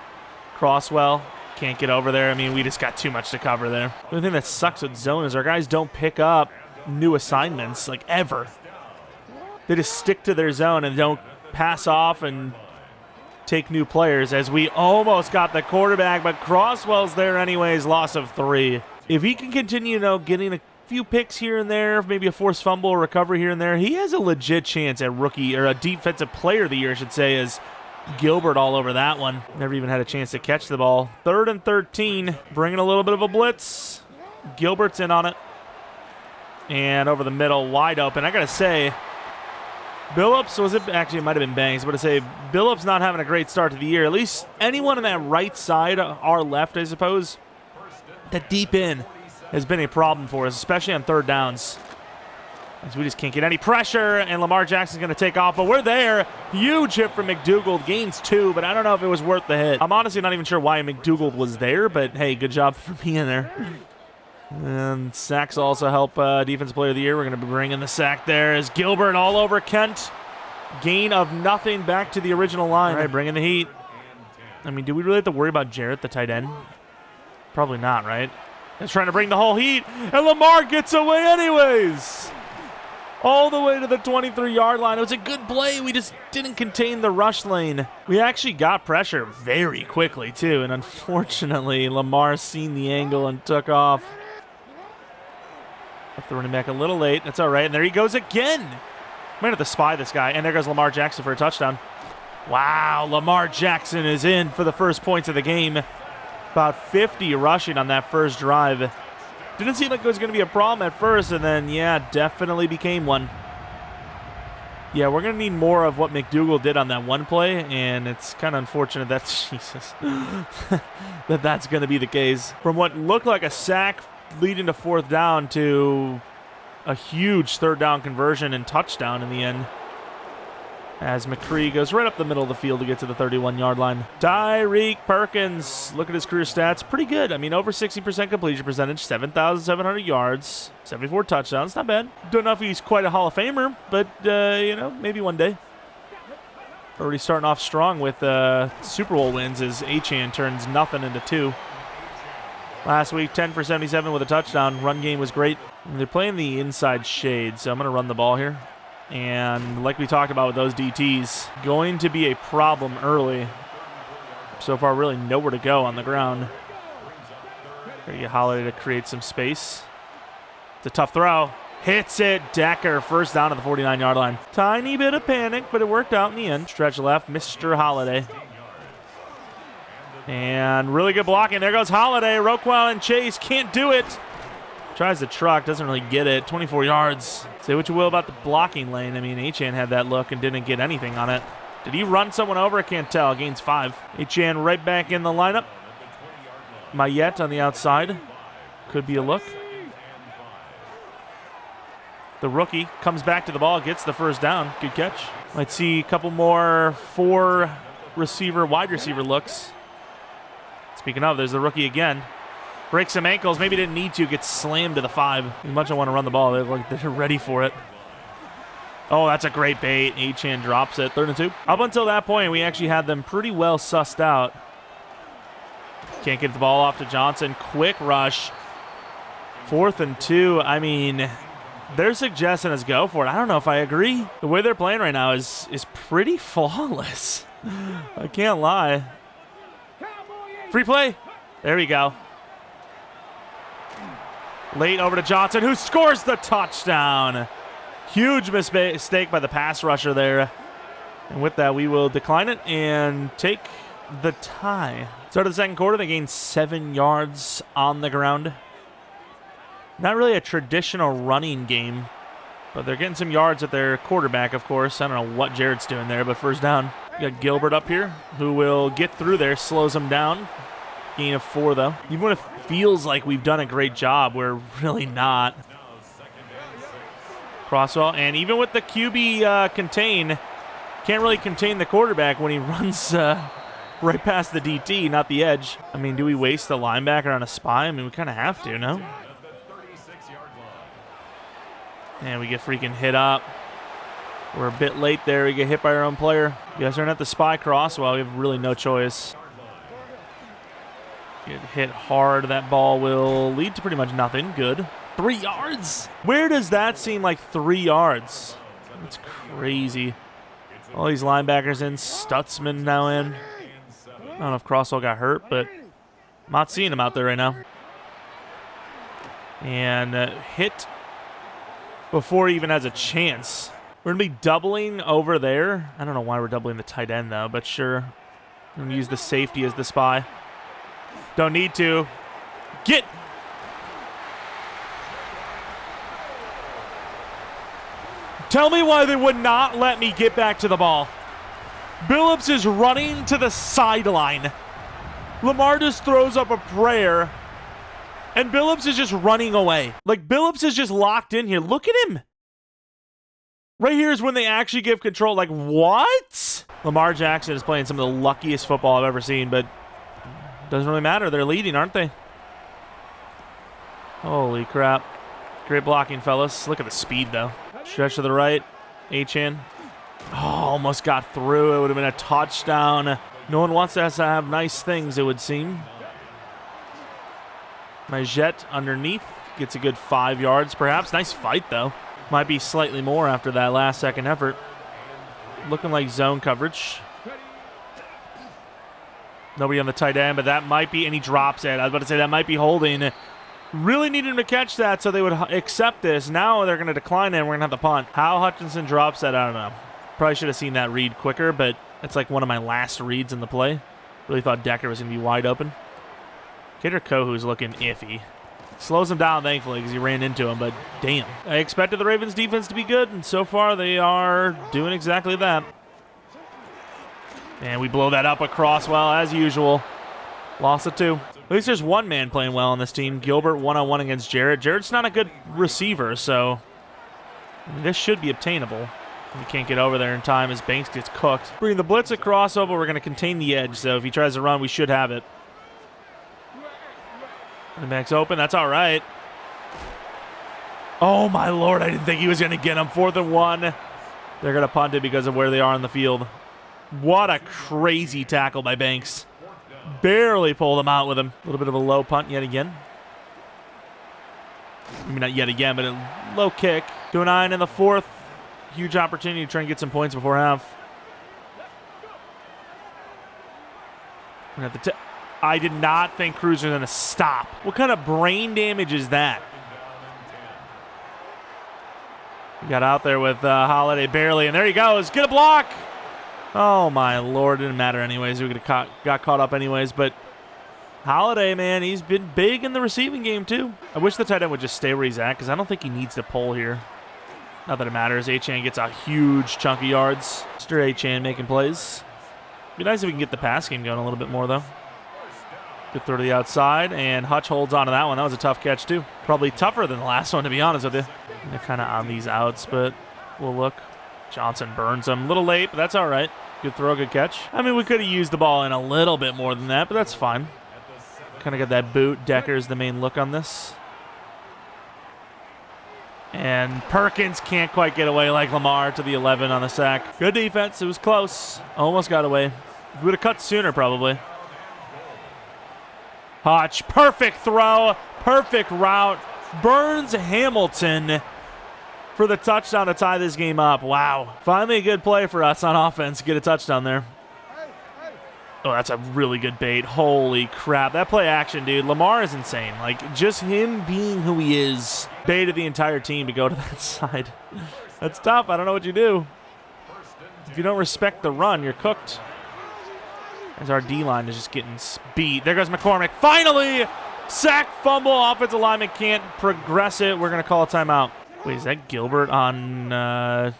Crosswell, can't get over there. I mean, we just got too much to cover there. The only thing that sucks with zone is our guys don't pick up new assignments, like, ever. They just stick to their zone and don't pass off and take new players, as we almost got the quarterback, but Crosswell's there anyways, loss of 3. If he can continue, you know, getting a few picks here and there, maybe a forced fumble or recovery here and there, he has a legit chance at rookie, or a defensive player of the year, I should say, as Gilbert all over that one. Never even had a chance to catch the ball. 3rd and 13, bringing a little bit of a blitz. Gilbert's in on it. And over the middle, wide open. I got to say, Billups, was it? Actually, it might have been Banks, but to say Billups not having a great start to the year. At least anyone on that right side, our left, I suppose, that deep in has been a problem for us, especially on 3rd downs. As we just can't get any pressure, and Lamar Jackson's going to take off, but we're there. Huge hit from McDougald, gains 2, but I don't know if it was worth the hit. I'm honestly not even sure why McDougald was there, but hey, good job for being there. And sacks also help Defensive Player of the Year. We're going to be bringing the sack there as Gilbert all over Kent. Gain of nothing back to the original line. All right, bringing the heat. I mean, do we really have to worry about Jarrett, the tight end? Probably not, right? He's trying to bring the whole heat, and Lamar gets away anyways. All the way to the 23-yard line. It was a good play. We just didn't contain the rush lane. We actually got pressure very quickly, too, and unfortunately, Lamar seen the angle and took off. Left the running back a little late. That's all right. And there he goes again. Might have to spy this guy. And there goes Lamar Jackson for a touchdown. Wow, Lamar Jackson is in for the first points of the game. About 50 rushing on that first drive. Didn't seem like it was going to be a problem at first, and then, yeah, definitely became one. Yeah, we're going to need more of what McDougal did on that one play, and it's kind of unfortunate that, Jesus, that's going to be the case. From what looked like a sack leading to 4th down to a huge 3rd down conversion and touchdown in the end, as McCree goes right up the middle of the field to get to the 31-yard line. Tyreek Perkins, look at his career stats. Pretty good. I mean, over 60% completion percentage, 7,700 yards, 74 touchdowns. Not bad. Don't know if he's quite a Hall of Famer, but, you know, maybe one day. Already starting off strong with Super Bowl wins as Achane turns nothing into 2. Last week, 10 for 77 with a touchdown. Run game was great. And they're playing the inside shade, so I'm going to run the ball here. And like we talked about with those DTs, going to be a problem early. So far, really nowhere to go on the ground. Gonna get Holiday to create some space. It's a tough throw. Hits it. Decker, first down at the 49-yard line. Tiny bit of panic, but it worked out in the end. Stretch left, Mr. Holiday. And really good blocking. There goes Holiday. Roquel and Chase can't do it. Tries the truck, doesn't really get it. 24 yards. Say what you will about the blocking lane. I mean, Achane had that look and didn't get anything on it. Did he run someone over? I can't tell. Gains 5. Achane right back in the lineup. Mayette on the outside. Could be a look. The rookie comes back to the ball, gets the first down. Good catch. Might see a couple more 4 wide receiver looks. Speaking of, there's the rookie again. Breaks some ankles. Maybe didn't need to. Gets slammed to the 5. As much as I want to run the ball, they're ready for it. Oh, that's a great bait. Achane drops it. 3rd and 2. Up until that point, we actually had them pretty well sussed out. Can't get the ball off to Johnson. Quick rush. 4th and 2. I mean, they're suggesting us go for it. I don't know if I agree. The way they're playing right now is pretty flawless. I can't lie. Free play. There we go. Late over to Johnson, who scores the touchdown. Huge mistake by the pass rusher there. And with that, we will decline it and take the tie. Start of the second quarter, they gained 7 yards on the ground. Not really a traditional running game, but they're getting some yards at their quarterback, of course. I don't know what Jared's doing there, but first down. We got Gilbert up here, who will get through there, slows him down. Gain of 4, though. Even when it feels like we've done a great job, we're really not. Crosswell, and even with the QB contain, can't really contain the quarterback when he runs right past the DT, not the edge. I mean, do we waste the linebacker on a spy? I mean, we kind of have to, no? And we get freaking hit up. We're a bit late there. We get hit by our own player. You guys aren't at the spy Crosswell. We have really no choice. Get hit hard. That ball will lead to pretty much nothing. Good. 3 yards? Where does that seem like 3 yards? That's crazy. All these linebackers in. Stutzman now in. I don't know if Crosswell got hurt, but I'm not seeing him out there right now. And hit before he even has a chance. We're going to be doubling over there. I don't know why we're doubling the tight end, though, but sure. I'm going to use the safety as the spy. Don't need to. Get. Tell me why they would not let me get back to the ball. Billups is running to the sideline. Lamar just throws up a prayer. And Billups is just running away. Like, Billups is just locked in here. Look at him. Right here is when they actually give control. Like, what? Lamar Jackson is playing some of the luckiest football I've ever seen, but doesn't really matter. They're leading, aren't they? Holy crap. Great blocking, fellas. Look at the speed, though. Stretch to the right. Achane. Oh, almost got through. It would have been a touchdown. No one wants us to have nice things, it would seem. Mayette underneath. Gets a good 5 yards, perhaps. Nice fight, though. Might be slightly more after that last-second effort. Looking like zone coverage. Nobody on the tight end, but that might be, and he drops it. I was about to say that might be holding. Really needed him to catch that so they would accept this. Now they're going to decline it and we're going to have the punt. How Hutchinson drops that, I don't know. Probably should have seen that read quicker, but it's like one of my last reads in the play. Really thought Decker was going to be wide open. Kader Kohu's looking iffy. Slows him down, thankfully, because he ran into him, but damn. I expected the Ravens defense to be good, and so far they are doing exactly that. And we blow that up across, well, as usual. Lost it 2. At least there's one man playing well on this team. Gilbert one-on-one against Jarrett. Jarrett's not a good receiver, so this should be obtainable. We can't get over there in time as Banks gets cooked. Bring the blitz across over. We're going to contain the edge, so if he tries to run, we should have it. Running back's open. That's all right. Oh, my Lord. I didn't think he was going to get him. 4th and 1. They're going to punt it because of where they are on the field. What a crazy tackle by Banks. Barely pulled him out with him. A little bit of a low punt yet again. I mean, not yet again, but a low kick. 2-9 in the 4th. Huge opportunity to try and get some points before half. I did not think Cruz was going to stop. What kind of brain damage is that? He got out there with Holiday barely, and there he goes. Get a block. Oh, my Lord. It didn't matter anyways. We got caught up anyways, but Holiday, man, he's been big in the receiving game too. I wish the tight end would just stay where he's at because I don't think he needs to pull here. Not that it matters. Achane gets a huge chunk of yards. Mr. Achane making plays. Be nice if we can get the pass game going a little bit more, though. Good throw to the outside, and Hutch holds on to that one. That was a tough catch, too. Probably tougher than the last one, to be honest with you. They're kind of on these outs, but we'll look. Johnson burns him. A little late, but that's all right. Good throw, good catch. I mean, we could have used the ball in a little bit more than that, but that's fine. Kind of got that boot. Decker's the main look on this. And Perkins can't quite get away like Lamar to the 11 on the sack. Good defense. It was close. Almost got away. We would have cut sooner, probably. Hotch. Perfect throw. Perfect route. Burns Hamilton for the touchdown to tie this game up. Wow. Finally a good play for us on offense. Get a touchdown there. Oh, that's a really good bait. Holy crap. That play action, dude. Lamar is insane. Like, just him being who he is baited the entire team to go to that side. That's tough. I don't know what you do. If you don't respect the run, you're cooked. As our D-line is just getting beat. There goes McCormick. Finally! Sack, fumble. Offensive lineman can't progress it. We're going to call a timeout. Wait, is that Gilbert on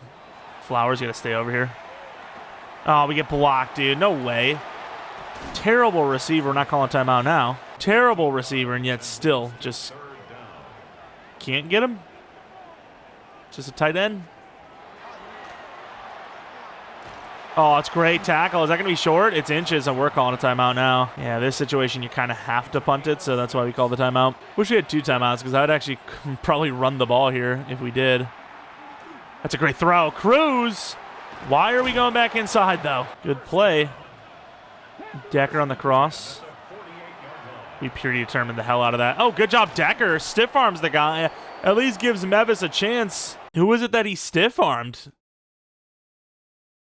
Flowers? Got to stay over here. Oh, we get blocked, dude. No way. Terrible receiver. We're not calling timeout now. Terrible receiver, and yet still just can't get him. Just a tight end. Oh, it's great tackle. Is that going to be short? It's inches, and we're calling a timeout now. Yeah, this situation, you kind of have to punt it, so that's why we call the timeout. Wish we had 2 timeouts, because I would actually probably run the ball here if we did. That's a great throw. Cruz! Why are we going back inside, though? Good play. Decker on the cross. We purely determined the hell out of that. Oh, good job, Decker. Stiff arms the guy. At least gives Mevis a chance. Who was it that he stiff armed?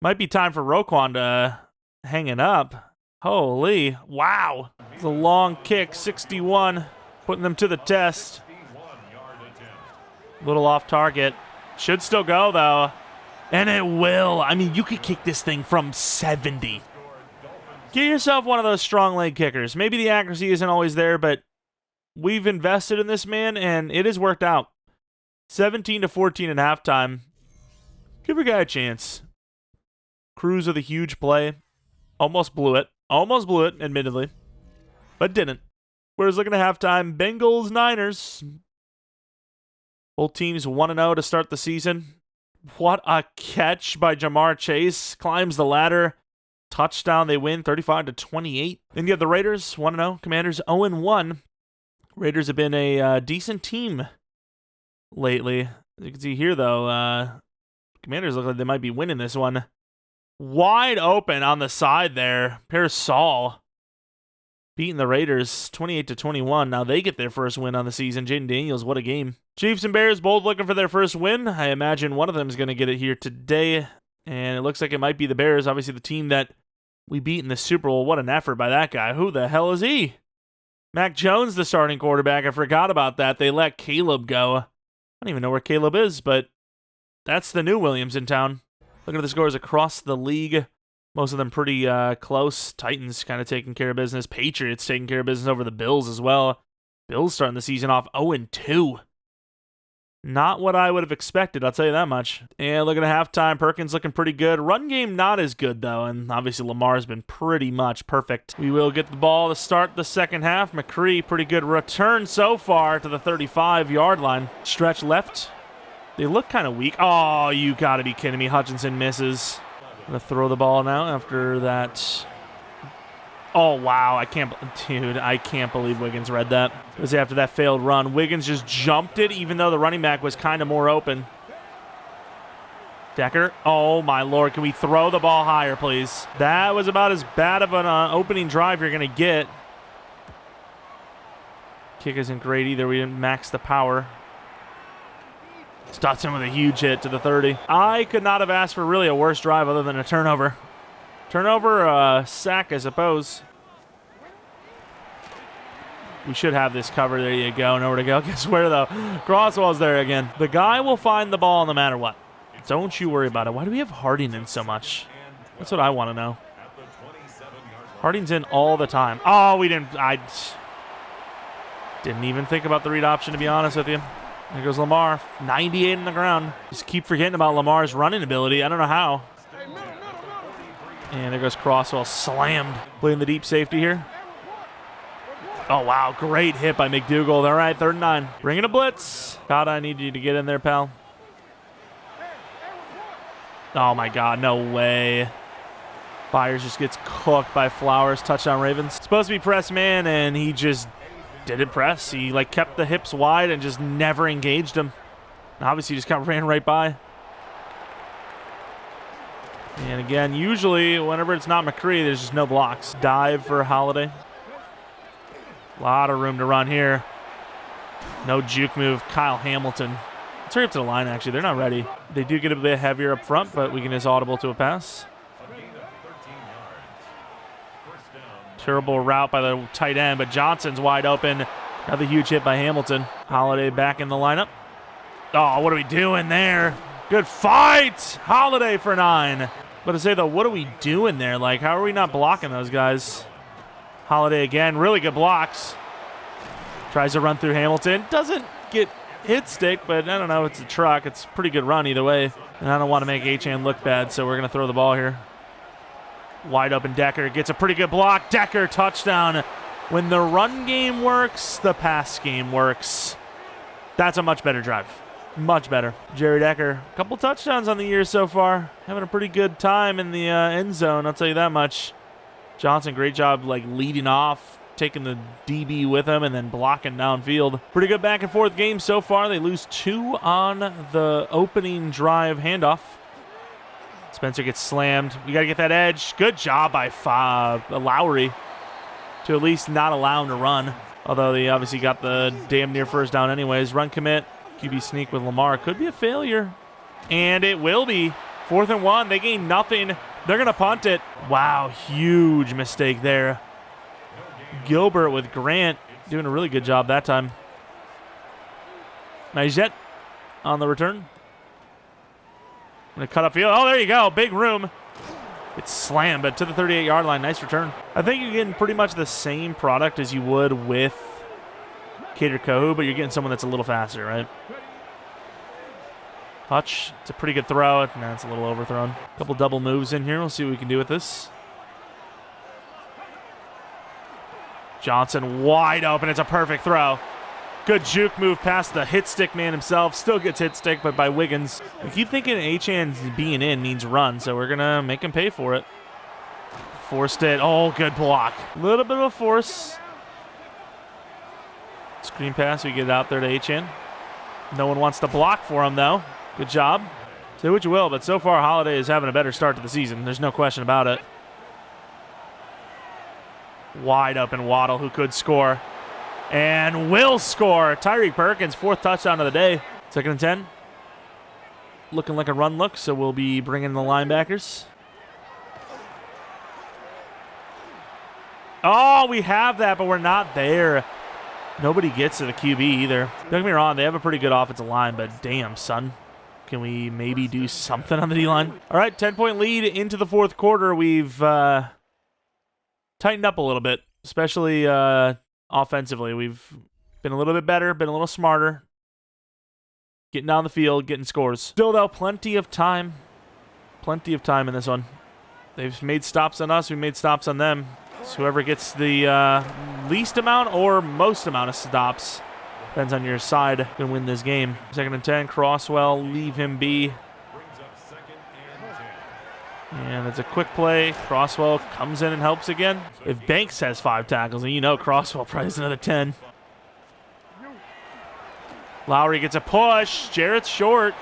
Might be time for Roquan to hang it up. Holy. Wow. It's a long kick. 61. Putting them to the test. A little off target. Should still go, though. And it will. I mean, you could kick this thing from 70. Get yourself one of those strong leg kickers. Maybe the accuracy isn't always there, but we've invested in this man, and it has worked out. 17-14 at halftime. Give a guy a chance. Cruz with a huge play. Almost blew it. Almost blew it, admittedly. But didn't. Whereas looking at halftime, Bengals, Niners. Both teams 1-0 to start the season. What a catch by Jamar Chase. Climbs the ladder. Touchdown, they win 35-28. Then you have the Raiders, 1-0. Commanders, 0-1. Raiders have been a decent team lately. As you can see here, though, Commanders look like they might be winning this one. Wide open on the side there. Parasol beating the Raiders 28-21. Now they get their first win on the season. Jaden Daniels, what a game. Chiefs and Bears both looking for their first win. I imagine one of them is going to get it here today. And it looks like it might be the Bears, obviously the team that we beat in the Super Bowl. What an effort by that guy. Who the hell is he? Mac Jones, the starting quarterback. I forgot about that. They let Caleb go. I don't even know where Caleb is, but that's the new Williams in town. Looking at the scores across the league. Most of them pretty close. Titans kind of taking care of business. Patriots taking care of business over the Bills as well. Bills starting the season off 0-2. Not what I would have expected, I'll tell you that much. And looking at halftime, Perkins looking pretty good. Run game not as good, though, and obviously Lamar's been pretty much perfect. We will get the ball to start the second half. McCree, pretty good return so far to the 35-yard line. Stretch left. They look kind of weak. Oh, you got to be kidding me. Hutchinson misses. Going to throw the ball now after that. Oh, wow. I can't believe Wiggins read that. It was after that failed run. Wiggins just jumped it, even though the running back was kind of more open. Decker. Oh, my Lord. Can we throw the ball higher, please? That was about as bad of an opening drive you're going to get. Kick isn't great either. We didn't max the power. Stotson with a huge hit to the 30. I could not have asked for really a worse drive other than a turnover. Turnover, sack, I suppose. We should have this covered. There you go. Nowhere to go. Guess where, though? Crosswell's there again. The guy will find the ball no matter what. Don't you worry about it. Why do we have Harding in so much? That's what I want to know. Harding's in all the time. Oh, I didn't even think about the read option, to be honest with you. There goes Lamar. 98 in the ground. Just keep forgetting about Lamar's running ability. I don't know how. And there goes Crosswell, slammed. Playing the deep safety here. Oh, wow. Great hit by McDougal. All right, 3rd and 9. Bringing a blitz. God, I need you to get in there, pal. Oh, my God. No way. Byers just gets cooked by Flowers. Touchdown, Ravens. Supposed to be press man, and he just didn't press. He, kept the hips wide and just never engaged him. And obviously, just got ran right by. And again, usually, whenever it's not McCree, there's just no blocks. Dive for Holiday. A lot of room to run here. No juke move. Kyle Hamilton. Let's hurry up to the line, actually. They're not ready. They do get a bit heavier up front, but we can just audible to a pass. Terrible route by the tight end, but Johnson's wide open. Another huge hit by Hamilton. Holiday back in the lineup. Oh, what are we doing there? Good fight! Holiday for 9. But to say, though, what are we doing there? How are we not blocking those guys? Holiday again. Really good blocks. Tries to run through Hamilton. Doesn't get hit stick, but I don't know. It's a truck. It's a pretty good run either way. And I don't want to make Achane look bad, so we're going to throw the ball here. Wide open Decker. Gets a pretty good block. Decker, touchdown. When the run game works, the pass game works. That's a much better drive. Much better. Jerry Decker, a couple touchdowns on the year so far. Having a pretty good time in the end zone, I'll tell you that much. Johnson, great job leading off, taking the DB with him and then blocking downfield. Pretty good back and forth game so far. They lose 2 on the opening drive handoff. Spencer gets slammed. We got to get that edge. Good job by Lowry to at least not allow him to run. Although they obviously got the damn near first down anyways. Run commit. QB sneak with Lamar. Could be a failure. And it will be. 4th and 1. They gain nothing. They're going to punt it. Wow, huge mistake there. Gilbert with Grant doing a really good job that time. Majette on the return. Going to cut up field. Oh, there you go. Big room. It's slammed, but to the 38-yard line. Nice return. I think you're getting pretty much the same product as you would with Kader Kohu, but you're getting someone that's a little faster, right? Hutch, it's a pretty good throw. Nah, it's a little overthrown. A couple double moves in here. We'll see what we can do with this. Johnson wide open. It's a perfect throw. Good juke move past the hit stick man himself. Still gets hit stick, but by Wiggins. We keep thinking Achane's being in means run, so we're going to make him pay for it. Forced it. Oh, good block. A little bit of a force. Screen pass. We get it out there to Achane. No one wants to block for him, though. Good job. Say what you will, but so far Holiday is having a better start to the season. There's no question about it. Wide open Waddle, who could score. And will score. Tyreek Perkins, 4th touchdown of the day. 2nd and 10. Looking like a run look, so we'll be bringing the linebackers. Oh, we have that, but we're not there. Nobody gets to the QB either. Don't get me wrong, they have a pretty good offensive line, but damn, son. Can we maybe do something on the D-line? All right, 10-point lead into the 4th quarter. We've tightened up a little bit, especially offensively. We've Been a little bit better, been a little smarter. Getting down the field, getting scores. Still, though, plenty of time. Plenty of time in this one. They've made stops on us. We made stops on them. So whoever gets the least amount or most amount of stops, depends on your side, can win this game. 2nd and 10, Crosswell, leave him be. And it's a quick play. Crosswell comes in and helps again. If Banks has 5 tackles, then you know Crosswell probably has another 10. Lowry gets a push. Jarrett's short.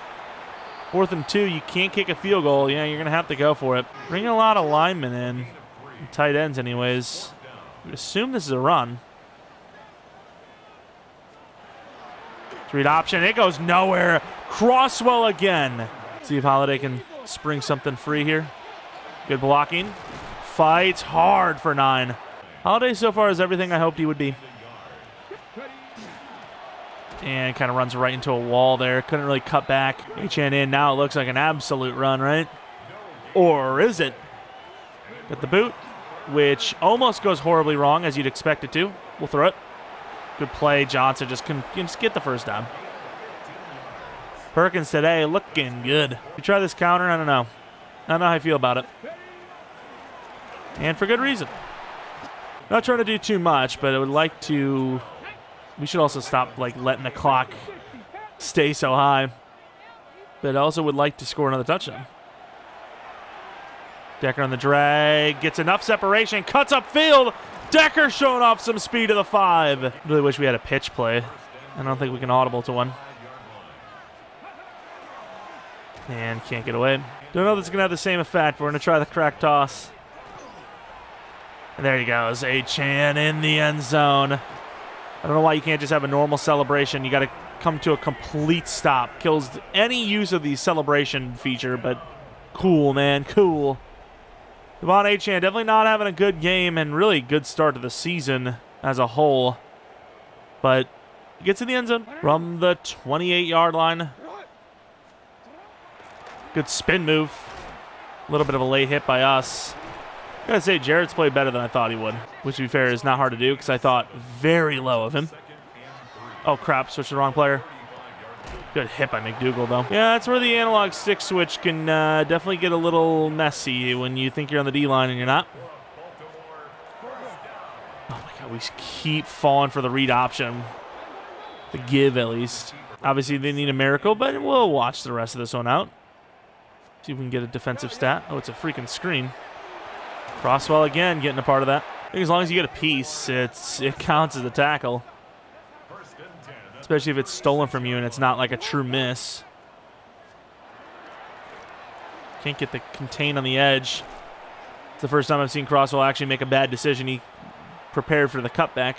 4th and 2. You can't kick a field goal. Yeah, you're going to have to go for it. Bring a lot of linemen in. Tight ends, anyways. I assume this is a run. Read option. It goes nowhere. Crosswell again. See if Holiday can spring something free here. Good blocking. Fights hard for 9. Holiday so far is everything I hoped he would be. And kind of runs right into a wall there. Couldn't really cut back. HN in. Now it looks like an absolute run, right? Or is it? Got the boot, which almost goes horribly wrong, as you'd expect it to. We'll throw it. Good play. Johnson just can just get the first down. Perkins today looking good. You try this counter? I don't know. I don't know how I feel about it. And for good reason. Not trying to do too much, but I would like to... We should also stop letting the clock stay so high. But I also would like to score another touchdown. Decker on the drag. Gets enough separation. Cuts upfield. Decker showing off some speed to the 5. Really wish we had a pitch play. I don't think we can audible to one. And can't get away. Don't know if it's going to have the same effect. We're going to try the crack toss. And there he goes. A-Chan in the end zone. I don't know why you can't just have a normal celebration. You got to come to a complete stop. Kills any use of the celebration feature, but cool, man. Cool. Devon A-Chan definitely not having a good game and really good start to the season as a whole. But he gets in the end zone from the 28-yard line. Good spin move. A little bit of a late hit by us. I gotta say, Jarrett's played better than I thought he would. Which, to be fair, is not hard to do because I thought very low of him. Oh, crap. Switched to the wrong player. Good hit by McDougal, though. Yeah, that's where the analog stick switch can definitely get a little messy when you think you're on the D-line and you're not. Oh, my God. We keep falling for the read option. The give, at least. Obviously, they need a miracle, but we'll watch the rest of this one out. See if we can get a defensive stat. Oh, it's a freaking screen. Crosswell again getting a part of that. I think as long as you get a piece, it counts as a tackle. Especially if it's stolen from you and it's not like a true miss. Can't get the contain on the edge. It's the first time I've seen Crosswell actually make a bad decision. He prepared for the cutback.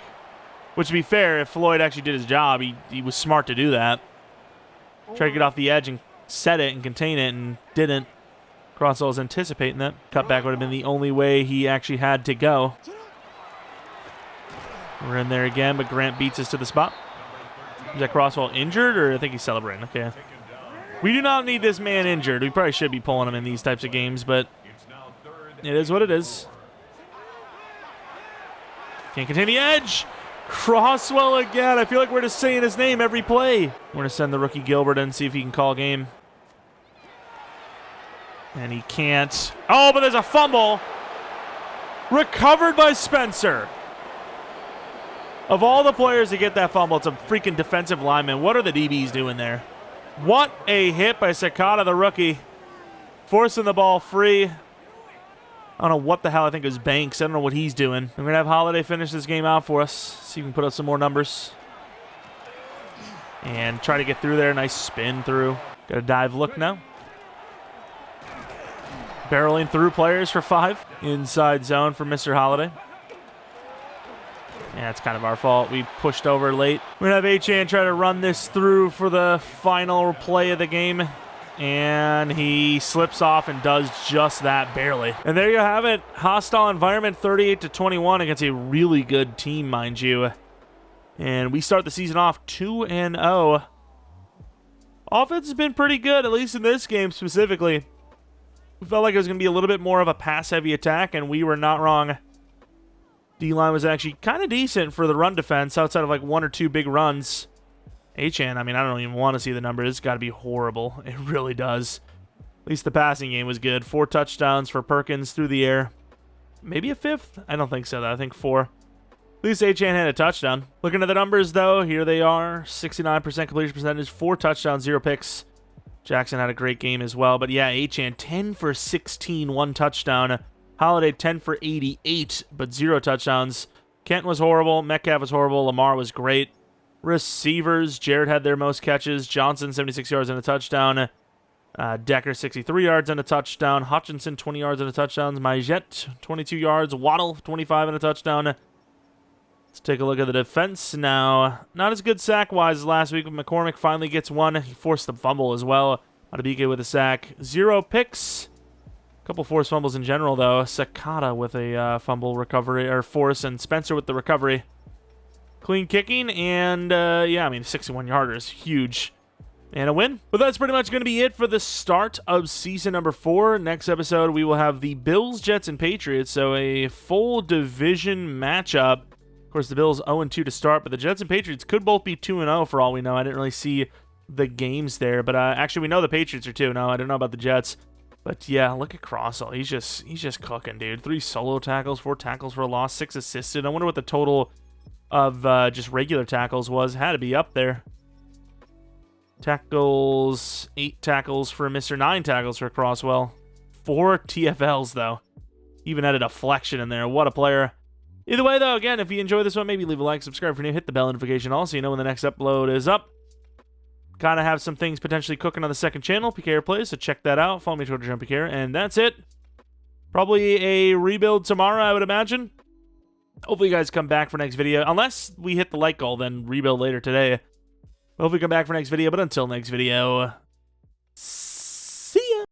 Which, to be fair, if Floyd actually did his job, he was smart to do that. Tried to get off the edge and set it and contain it and didn't. Crosswell was anticipating that. Cutback would have been the only way he actually had to go. We're in there again, but Grant beats us to the spot. Is that Crosswell injured, or I think he's celebrating? Okay. We do not need this man injured. We probably should be pulling him in these types of games, but it is what it is. Can't contain the edge. Crosswell again. I feel like we're just saying his name every play. We're going to send the rookie Gilbert in and see if he can call game. And he can't. Oh, but there's a fumble. Recovered by Spencer. Of all the players to get that fumble, it's a freaking defensive lineman. What are the DBs doing there? What a hit by Sakata, the rookie. Forcing the ball free. I don't know what the hell. I think it was Banks. I don't know what he's doing. We're going to have Holiday finish this game out for us. See if we can put up some more numbers. And try to get through there. Nice spin through. Got a dive look now. Barreling through players for 5. Inside zone for Mr. Holiday. Yeah, it's kind of our fault. We pushed over late. We're going to have H-Chan try to run this through for the final play of the game. And he slips off and does just that, barely. And there you have it. Hostile environment, 38-21 against a really good team, mind you. And we start the season off 2-0. Offense has been pretty good, at least in this game specifically. We felt like it was going to be a little bit more of a pass-heavy attack, and we were not wrong. D-line was actually kind of decent for the run defense outside of like 1 or 2 big runs. Achane, I mean, I don't even want to see the numbers. It's got to be horrible. It really does. At least the passing game was good. 4 touchdowns for Perkins through the air. Maybe a 5th? I don't think so, though. I think 4. At least Achane had a touchdown. Looking at the numbers, though, here they are. 69% completion percentage, 4 touchdowns, 0 picks. Jackson had a great game as well. But yeah, Achane, 10 for 16, 1 touchdown. Holiday, 10 for 88, but 0 touchdowns. Kent was horrible. Metcalf was horrible. Lamar was great. Receivers, Jared had their most catches. Johnson, 76 yards and a touchdown. Decker, 63 yards and a touchdown. Hutchinson, 20 yards and a touchdown. Majet, 22 yards. Waddle, 25 and a touchdown. Let's take a look at the defense now. Not as good sack-wise as last week, but McCormick finally gets one. He forced the fumble as well. Adebike with a sack. 0 picks. A couple forced fumbles in general, though. Sakata with a fumble recovery, or force, and Spencer with the recovery. Clean kicking, and yeah, I mean, 61-yarder is huge. And a win. But that's pretty much going to be it for the start of season number 4. Next episode, we will have the Bills, Jets, and Patriots, so a full division matchup. Of course, the Bills 0-2 to start, but the Jets and Patriots could both be 2-0 for all we know. I didn't really see the games there, but actually, we know the Patriots are 2-0. I don't know about the Jets. But yeah, look at Crossall. He's just cooking, dude. 3 solo tackles, 4 tackles for a loss, 6 assisted. I wonder what the total of just regular tackles was. Had to be up there. Tackles, 8 tackles for Mr. 9 tackles for Crosswell. 4 TFLs, though. Even had a deflection in there. What a player. Either way, though, again, if you enjoy this one, maybe leave a like, subscribe for new, hit the bell notification also, you know when the next upload is up. Kind of have some things potentially cooking on the second channel, PKR Plays, so check that out. Follow me to Twitter, PKR, and that's it. Probably a rebuild tomorrow, I would imagine. Hopefully you guys come back for next video. Unless we hit the like goal, then rebuild later today. Hopefully come back for next video, but until next video,